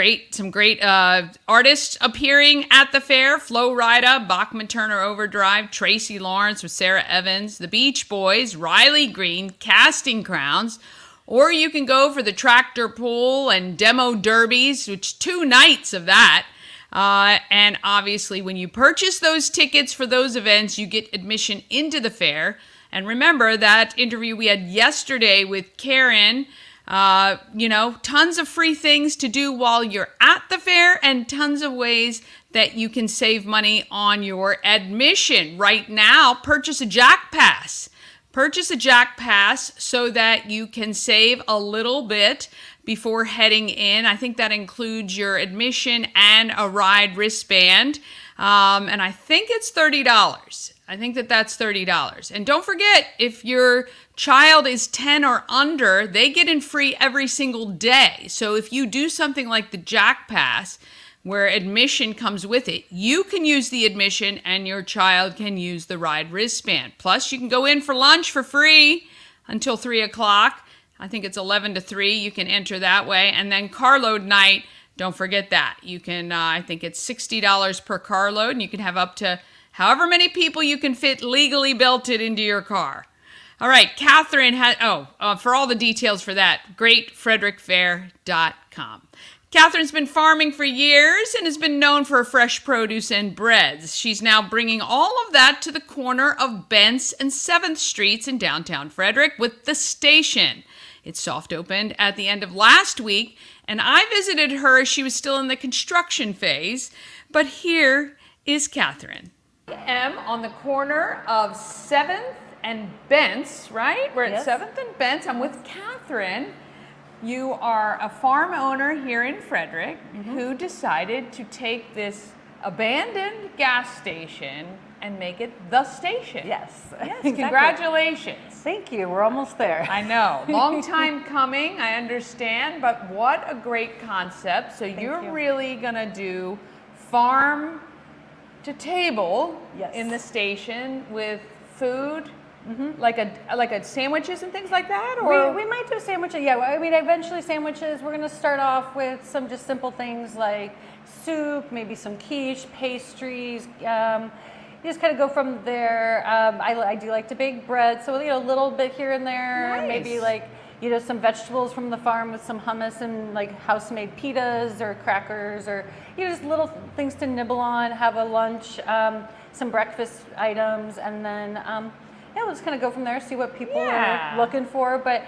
great artists appearing at the fair: Flo Rida, Bachman Turner Overdrive, Tracy Lawrence with Sarah Evans, the Beach Boys, Riley Green, Casting Crowns. Or you can go for the tractor pull and demo derbies, which 2 nights of that. And obviously, when you purchase those tickets for those events, you get admission into the fair. And remember that interview we had yesterday with Karen, tons of free things to do while you're at the fair and tons of ways that you can save money on your admission. Right now, purchase a Jack Pass. Purchase a Jack Pass so that you can save a little bit before heading in. I think that includes your admission and a ride wristband. And I think it's $30. I think that's $30. And don't forget, if your child is 10 or under, they get in free every single day. So if you do something like the Jack Pass, where admission comes with it, you can use the admission and your child can use the ride wristband. Plus, you can go in for lunch for free until 3 o'clock. I think it's 11 to 3. You can enter that way. And then carload night, don't forget that. You can, I think it's $60 per carload, and you can have up to however many people you can fit legally belted into your car. All right, Catherine has, for all the details for that, greatfrederickfair.com. Catherine's been farming for years and has been known for her fresh produce and breads. She's now bringing all of that to the corner of Bentz and 7th Streets in downtown Frederick with The Station. It soft opened at the end of last week, and I visited her as she was still in the construction phase. But here is Catherine. I am on the corner of 7th and Bentz, right? We're at 7th and Bentz. I'm with Catherine. You are a farm owner here in Frederick who decided to take this abandoned gas station and make it The Station. Yes. Exactly. Congratulations. Thank you. We're almost there. I know. Long time coming, I understand, but what a great concept. So you're really going to do farm to table in the station with food, like a sandwiches and things like that? Or we might do sandwiches. Yeah, I mean, eventually sandwiches. We're going to start off with some just simple things like soup, maybe some quiche, pastries. You just kind of go from there. I do like to bake bread, so a little bit here and there. Nice. Maybe some vegetables from the farm with some hummus and house-made pitas or crackers, or just little things to nibble on. Have a lunch, some breakfast items, and then we'll just kind of go from there. See what people are looking for. But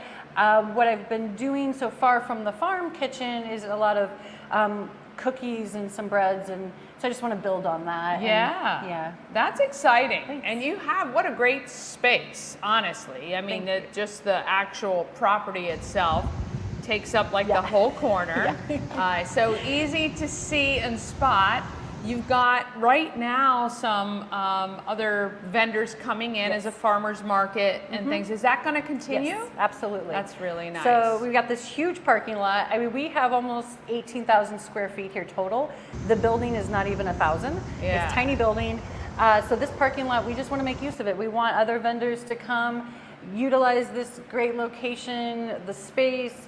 what I've been doing so far from the farm kitchen is a lot of cookies and some breads, and so I just want to build on that. Yeah. That's exciting. Thanks. And you have, what a great space, honestly. I mean, just the actual property itself takes up the whole corner. So easy to see and spot. You've got right now some other vendors coming in as a farmer's market and things. Is that going to continue? Yes, absolutely. That's really nice. So we've got this huge parking lot. I mean, we have almost 18,000 square feet here total. The building is not even 1,000. Yeah. It's a tiny building. So this parking lot, we just want to make use of it. We want other vendors to come, utilize this great location, the space.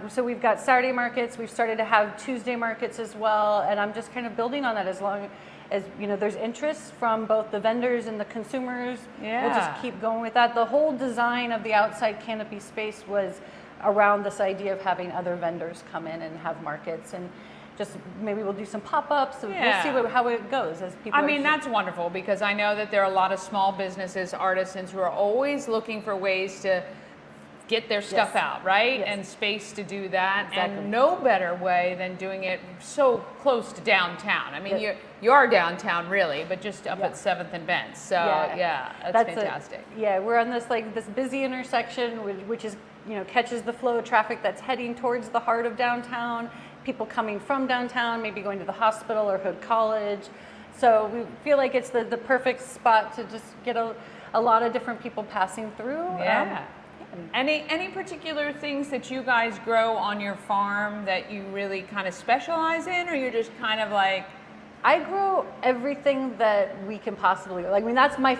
So we've got Saturday markets. We've started to have Tuesday markets as well, and I'm just kind of building on that as long as there's interest from both the vendors and the consumers. We'll just keep going with that. The whole design of the outside canopy space was around this idea of having other vendors come in and have markets, and just maybe we'll do some pop-ups. So we'll see how it goes as people. I mean, that's wonderful, because I know that there are a lot of small businesses, artisans who are always looking for ways to get their stuff out, right? Yes. And space to do that. Exactly. And no better way than doing it so close to downtown. I mean, you are downtown really, but just up at 7th and Bentz. So that's fantastic. We're on this this busy intersection, which is, catches the flow of traffic that's heading towards the heart of downtown. People coming from downtown, maybe going to the hospital or Hood College. So we feel like it's the perfect spot to just get a lot of different people passing through. Yeah. Any particular things that you guys grow on your farm that you really kind of specialize in, or you're just kind of like? I grow everything that we can possibly. I mean, that's my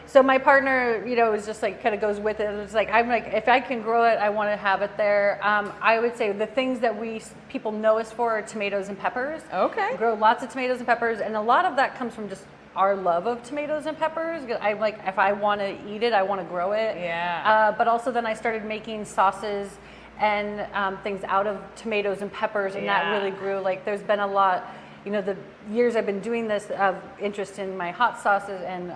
so my partner, is just kind of goes with it. It's I'm if I can grow it, I want to have it there. I would say the things that people know us for are tomatoes and peppers. Okay. We grow lots of tomatoes and peppers, and a lot of that comes from just our love of tomatoes and peppers. I if I want to eat it, I want to grow it. Yeah. But also then I started making sauces and things out of tomatoes and peppers, and that really grew. There's been a lot. The years I've been doing this of interest in my hot sauces and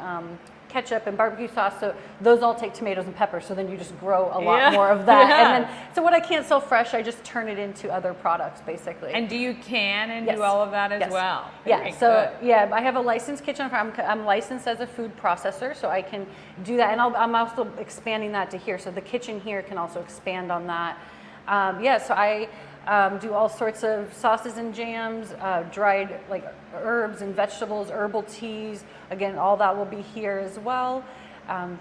ketchup and barbecue sauce, so those all take tomatoes and peppers, so then you just grow a lot more of that. And then, so what I can't sell fresh, I just turn it into other products, basically. And do you can and do all of that as well? Very good. I have a licensed kitchen. I'm licensed as a food processor, so I can do that, and I'm also expanding that to here, so the kitchen here can also expand on that. So I do all sorts of sauces and jams, dried herbs and vegetables, herbal teas. Again, all that will be here as well.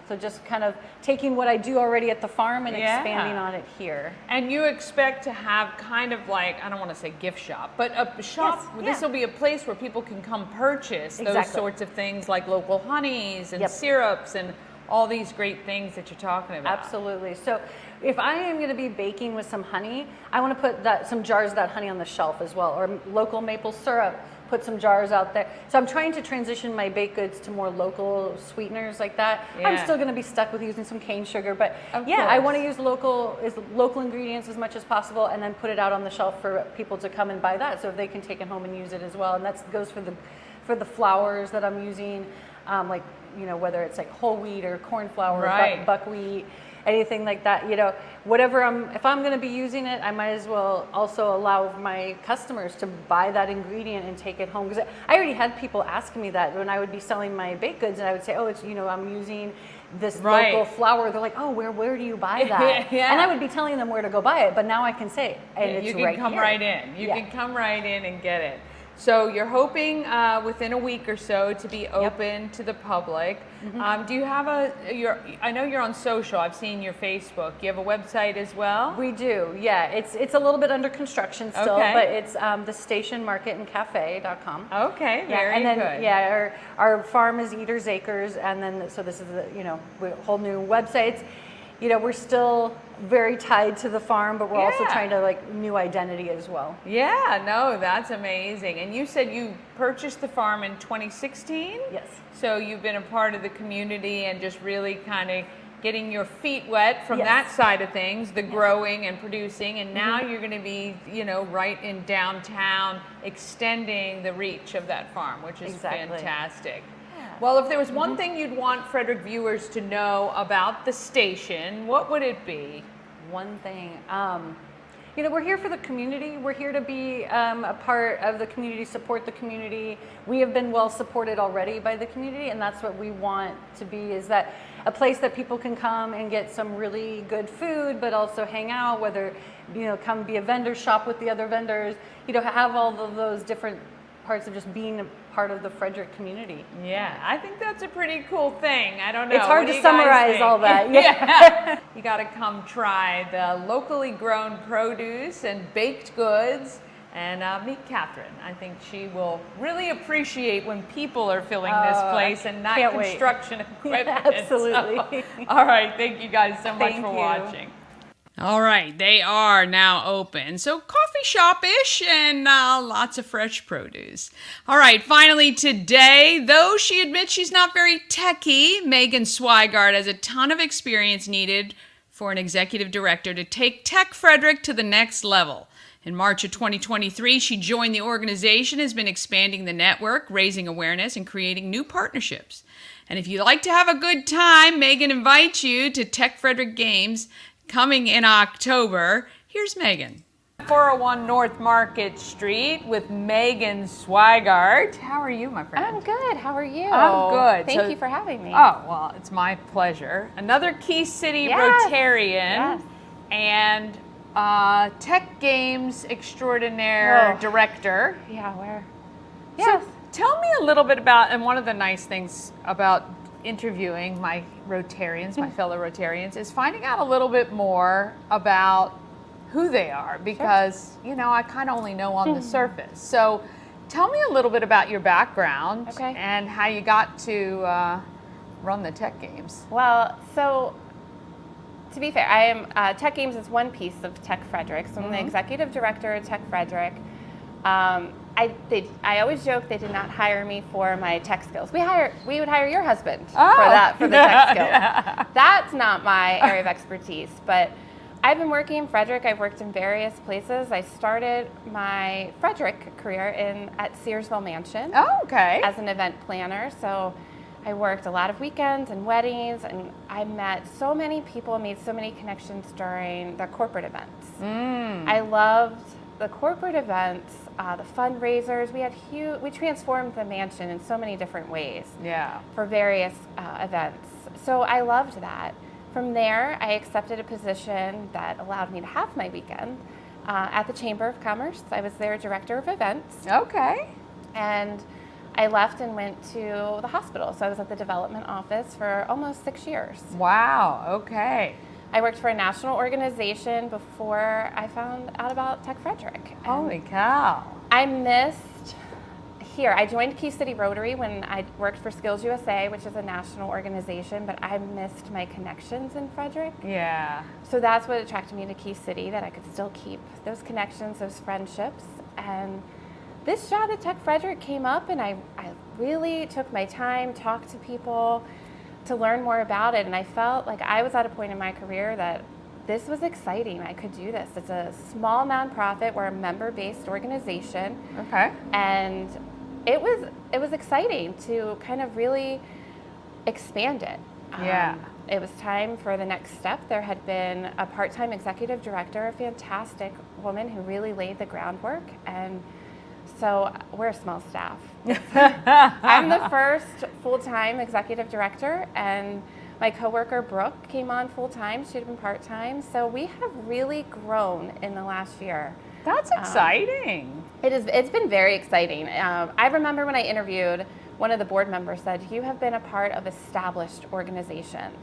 So just kind of taking what I do already at the farm and expanding on it here. And you expect to have kind of I don't want to say gift shop, but a shop. This will be a place where people can come purchase those sorts of things, like local honeys and syrups and all these great things that you're talking about. Absolutely. So if I am going to be baking with some honey, I want to put some jars of that honey on the shelf as well, or local maple syrup, put some jars out there. So I'm trying to transition my baked goods to more local sweeteners like that. I'm still going to be stuck with using some cane sugar, but I want to use local ingredients as much as possible, and then put it out on the shelf for people to come and buy that, so they can take it home and use it as well. And that goes for the flours that I'm using, whether it's whole wheat or corn flour, buckwheat, anything like that. If I'm going to be using it, I might as well also allow my customers to buy that ingredient and take it home. Because I already had people asking me that when I would be selling my baked goods, and I would say, oh, it's I'm using this local flour. They're like, oh, where do you buy that? And I would be telling them where to go buy it, but now I can say it, and it's right here. You can come right in. You can come right in and get it. So you're hoping within a week or so to be open to the public. Mm-hmm. Do you have I know you're on social. I've seen your Facebook. You have a website as well? We do, yeah. It's a little bit under construction still, but it's thestationmarketandcafe.com. Okay, very good. Yeah, our farm is Eater's Acres, and then so this is a whole new website. We're still very tied to the farm, but we're also trying to new identity as well. Yeah, no, that's amazing. And you said you purchased the farm in 2016? Yes. So you've been a part of the community and just really kind of getting your feet wet from that side of things, the growing and producing, and now you're going to be, right in downtown, extending the reach of that farm, which is fantastic. Well, if there was one thing you'd want Frederick viewers to know about the station, what would it be? One thing. We're here for the community. We're here to be a part of the community, support the community. We have been well supported already by the community, and that's what we want to be, is that a place that people can come and get some really good food, but also hang out, whether, come be a vendor, shop with the other vendors, have all of those different parts of just being a part of the Frederick community. Yeah, I think that's a pretty cool thing. I don't know. It's hard to summarize all that. You got to come try the locally grown produce and baked goods and meet Catherine. I think she will really appreciate when people are filling this place and not construction equipment. Absolutely. So, all right, thank you guys so much for watching. All right, they are now open. So coffee shop-ish and lots of fresh produce. All right, finally today, though she admits she's not very techy, Meghan Sweigart has a ton of experience needed for an executive director to take Tech Frederick to the next level. In March of 2023, she joined the organization, has been expanding the network, raising awareness, and creating new partnerships. And if you like to have a good time, Meghan invites you to Tech Frederick Games coming in October. Here's Meghan. 401 North Market Street with Meghan Sweigart. How are you, my friend? I'm good. How are you? I'm good. Thank you for having me. Oh, well, it's my pleasure. Another Key City Rotarian and Tech Games Extraordinaire Director. Yeah, where? Yes. So tell me a little bit about, and one of the nice things about interviewing my Rotarians, my fellow Rotarians, is finding out a little bit more about who they are, because I kind of only know on the surface. So tell me a little bit about your background and how you got to run the Tech Games. Well, so to be fair, I am Tech Games is one piece of Tech Frederick. So I'm the executive director of Tech Frederick. I always joke they did not hire me for my tech skills. We would hire your husband for the tech skills. Yeah. That's not my area of expertise, but I've been working in Frederick. I've worked in various places. I started my Frederick career at Searsville Mansion as an event planner. So I worked a lot of weekends and weddings, and I met so many people, made so many connections during the corporate events. I loved the corporate events, the fundraisers. We transformed the mansion in so many different ways for various events. So I loved that. From there, I accepted a position that allowed me to have my weekend at the Chamber of Commerce. I was their director of events. Okay. And I left and went to the hospital. So I was at the development office for almost 6 years. Wow, okay. I worked for a national organization before I found out about Tech Frederick. Holy cow. I missed here. I joined Key City Rotary when I worked for Skills USA, which is a national organization, but I missed my connections in Frederick. Yeah. So that's what attracted me to Key City, that I could still keep those connections, those friendships. And this job at Tech Frederick came up, and I really took my time, talked to people to learn more about it. And I felt like I was at a point in my career that this was exciting. I could do this. It's a small nonprofit. We're a member-based organization. Okay. And it was exciting to kind of really expand it. It was time for the next step. There had been a part-time executive director, a fantastic woman who really laid the groundwork, and so we're a small staff. I'm the first full-time executive director, and my coworker Brooke came on full-time. She'd been part-time, so we have really grown in the last year. That's exciting. It's been very exciting. I remember when I interviewed, one of the board members said, "You have been a part of established organizations.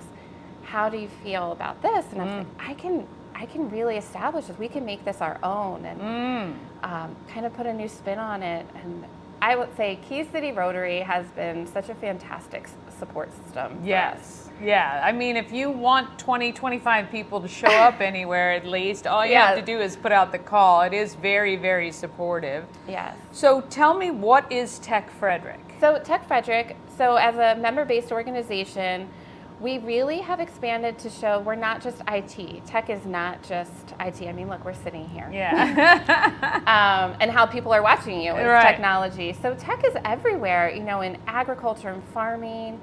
How do you feel about this?" And I was like, I can really establish this. We can make this our own and kind of put a new spin on it. And I would say Key City Rotary has been such a fantastic support system. Yes. Yeah. I mean, if you want 20, 25 people to show up anywhere, at least, all you have to do is put out the call. It is very, very supportive. Yes. So tell me, what is Tech Frederick? So Tech Frederick, as a member-based organization, we really have expanded to show we're not just IT. Tech is not just IT. I mean, look, we're sitting here. Yeah. And how people are watching you is technology. So tech is everywhere, in agriculture and farming.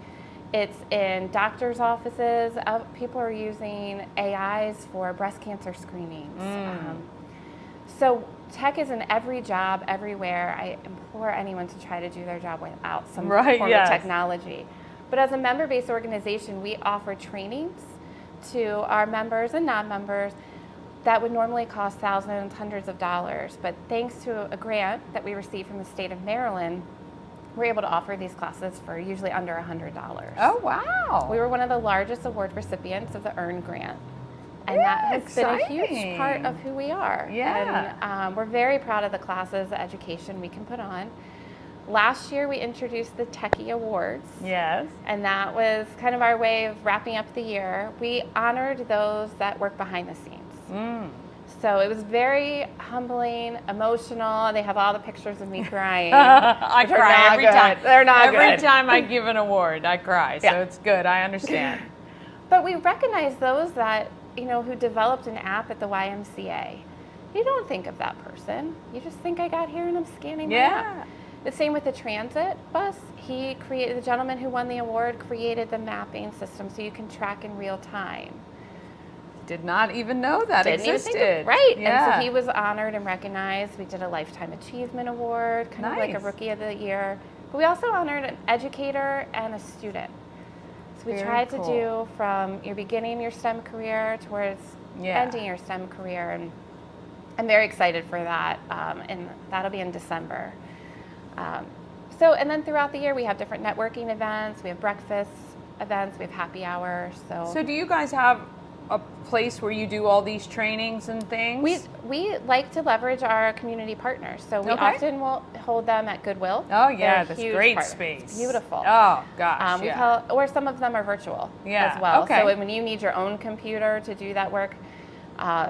It's in doctors' offices. People are using AIs for breast cancer screenings. So tech is in every job, everywhere. I implore anyone to try to do their job without some form of technology. But as a member-based organization, we offer trainings to our members and non-members that would normally cost thousands, hundreds of dollars. But thanks to a grant that we received from the state of Maryland, we're able to offer these classes for usually under $100. Oh, wow. We were one of the largest award recipients of the EARN grant. And that has been a huge part of who we are. Yeah. And we're very proud of the classes, the education we can put on. Last year, we introduced the Techie Awards. Yes. And that was kind of our way of wrapping up the year. We honored those that work behind the scenes. So it was very humbling, emotional. They have all the pictures of me crying. I cry every time. They're not good. Every time I give an award, I cry. So it's good. I understand. But we recognize those that, who developed an app at the YMCA. You don't think of that person. You just think I got here and I'm scanning my app. The same with the transit bus. The gentleman who won the award created the mapping system so you can track in real time. Did not even know that existed. Right. Yeah. And so he was honored and recognized. We did a Lifetime Achievement Award, kind of like a Rookie of the Year. But we also honored an educator and a student. So we tried to do from your beginning your STEM career towards ending your STEM career. And I'm very excited for that. And that'll be in December. And then throughout the year, we have different networking events. We have breakfast events. We have happy hours. So do you guys have a place where you do all these trainings and things? We like to leverage our community partners. So we often will hold them at Goodwill. Oh yeah, that's great partners. space. Beautiful. Oh gosh, or some of them are virtual as well. Okay. So when you need your own computer to do that work,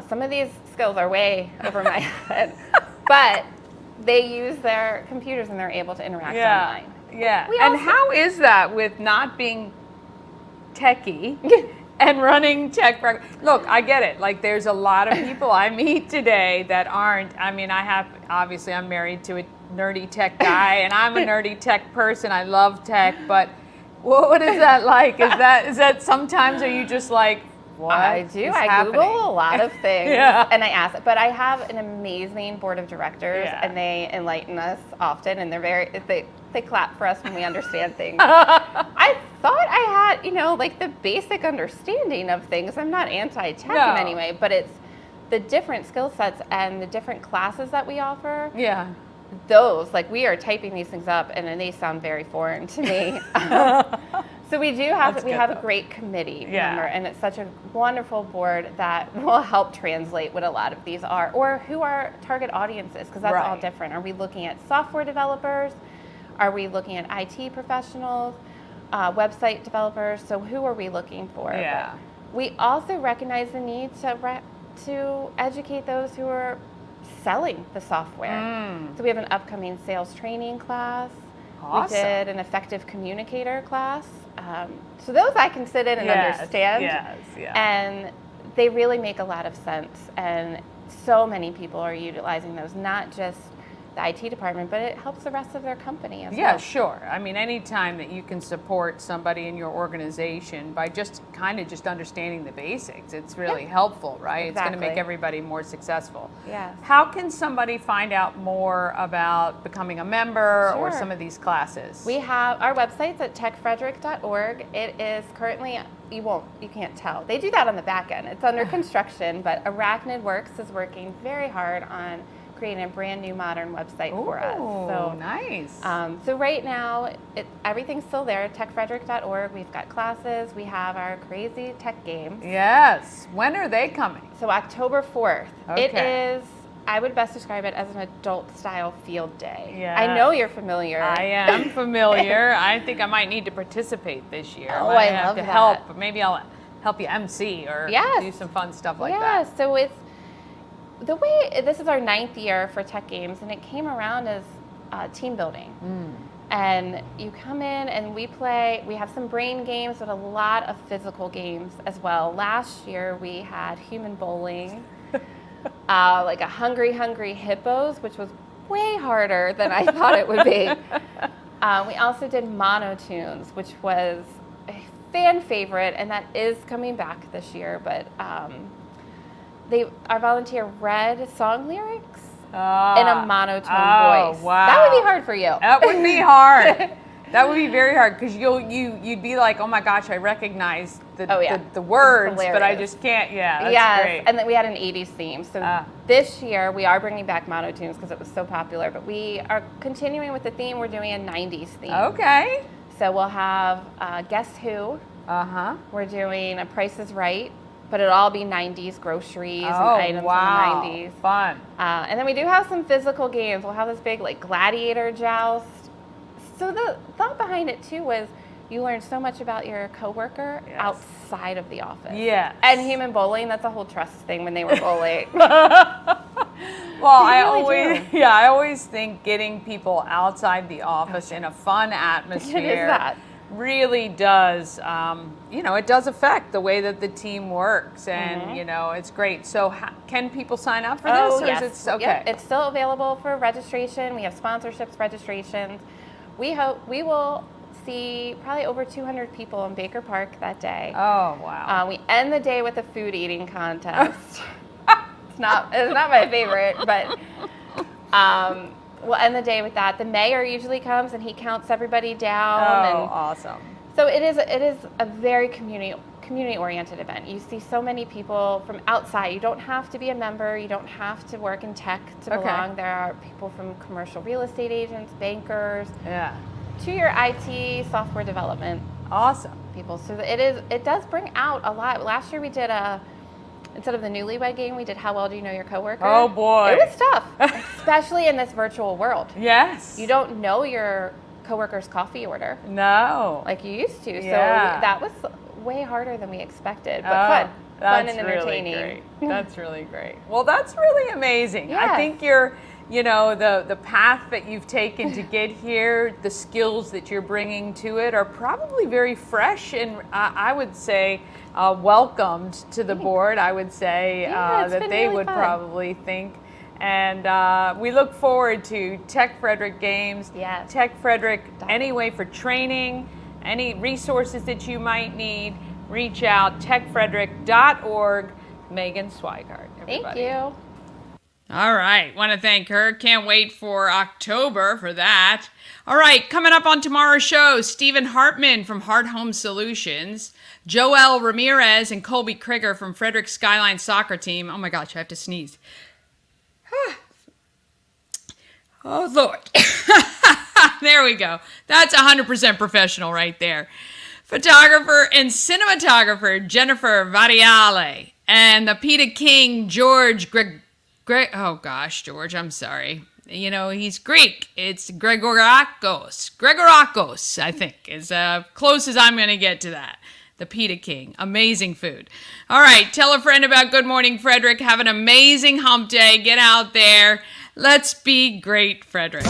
some of these skills are way over my head, but they use their computers and they're able to interact online. Yeah. And how is that with not being techie and running tech? Look, I get it. Like, there's a lot of people I meet today that aren't. I mean, obviously I'm married to a nerdy tech guy, and I'm a nerdy tech person. I love tech, but what is that like? Is that sometimes, are you just like, what? I do. I Google a lot of things, and I ask. But I have an amazing board of directors, and they enlighten us often, and they clap for us when we understand things. I thought I had, like the basic understanding of things. I'm not anti-tech in any way, but it's the different skill sets and the different classes that we offer. Yeah. Those, like, we are typing these things up, and then they sound very foreign to me. So we have a great committee member, and it's such a wonderful board that will help translate what a lot of these are, or who our target audience is, because that's all different. Are we looking at software developers? Are we looking at IT professionals, website developers? So who are we looking for? Yeah. But we also recognize the need to educate those who are selling the software. So we have an upcoming sales training class. Awesome. We did an effective communicator class. So those I can sit in and understand. And they really make a lot of sense. And so many people are utilizing those, not just the IT department, but it helps the rest of their company as well. Yeah, sure. I mean, anytime that you can support somebody in your organization by just understanding the basics, it's really helpful, right? Exactly. It's going to make everybody more successful. Yes. How can somebody find out more about becoming a member or some of these classes? We have our website's at techfrederick.org. It is currently, you can't tell. They do that on the back end. It's under construction, but Arachnid Works is working very hard on creating a brand new modern website for us. So nice. So right now, everything's still there, techfrederick.org. We've got classes. We have our crazy tech games. Yes. When are they coming? So October 4th. Okay. It is, I would best describe it as an adult-style field day. Yeah. I know you're familiar. I am familiar. I think I might need to participate this year. Oh, I I have love to that. help. Maybe I'll help you MC or do some fun stuff like that. Yeah, so it's this is our 9th year for Tech Games, and it came around as team building. And you come in and we have some brain games, but a lot of physical games as well. Last year we had human bowling, like a Hungry Hippos, which was way harder than I thought it would be. We also did monotunes, which was a fan favorite, and that is coming back this year, but our volunteer read song lyrics in a monotone voice. Wow. That would be hard for you. That would be hard. That would be very hard, because you'd be like, oh my gosh, I recognize the words, but I just can't. Yeah, that's great. And then we had an 80s theme. So this year we are bringing back monotunes because it was so popular, but we are continuing with the theme. We're doing a 90s theme. Okay. So we'll have Guess Who. We're doing a Price is Right, but it'll all be 90s groceries and items from the 90s. Fun. And then we do have some physical games. We'll have this big gladiator joust. So the thought behind it too was you learn so much about your coworker outside of the office. Yeah. And human bowling, that's a whole trust thing when they were bowling. Well, I always think getting people outside the office in a fun atmosphere really does, it does affect the way that the team works, and it's great. So can people sign up for this? Or yes. Is it, okay. Yep. It's still available for registration. We have sponsorships, registrations. We hope we will see probably over 200 people in Baker Park that day. Oh, wow. We end the day with a food eating contest. It's not my favorite, but we'll end the day with that. The mayor usually comes and he counts everybody down. Oh, and awesome. So it is a very community-oriented event. You see so many people from outside. You don't have to be a member. You don't have to work in tech to belong. There are people from commercial real estate agents, bankers, to your IT, software development. Awesome. People. So it does bring out a lot. Last year we did instead of the newlywed game, we did How Well Do You Know Your Coworker? Oh, boy. It was tough, especially in this virtual world. Yes. You don't know your coworker's coffee order. No. Like you used to. Yeah. So that was way harder than we expected, but fun and entertaining. Really great. That's really great. Well, that's really amazing. Yes. I think you're, the path that you've taken to get here, the skills that you're bringing to it are probably very fresh and I would say welcomed to the board. I would say that they would probably think. And we look forward to Tech Frederick Games. Yes. Tech Frederick, anyway, for training, any resources that you might need, reach out, techfrederick.org. Meghan Sweigart, everybody. Thank you. All right. Want to thank her. Can't wait for October for that. All right. Coming up on tomorrow's show, Stephen Hartman from Hart Home Solutions, Joel Ramirez and Colby Krieger from Frederick Skyline Soccer Team. Oh, my gosh. I have to sneeze. Oh, Lord. There we go. That's 100% professional right there. Photographer and cinematographer Jennifer Variale and the Peter King George George, I'm sorry. He's Greek. It's Gregorakos, I think, is close as I'm going to get to that. The Pita King. Amazing food. All right, tell a friend about Good Morning Frederick. Have an amazing hump day. Get out there. Let's be great, Frederick.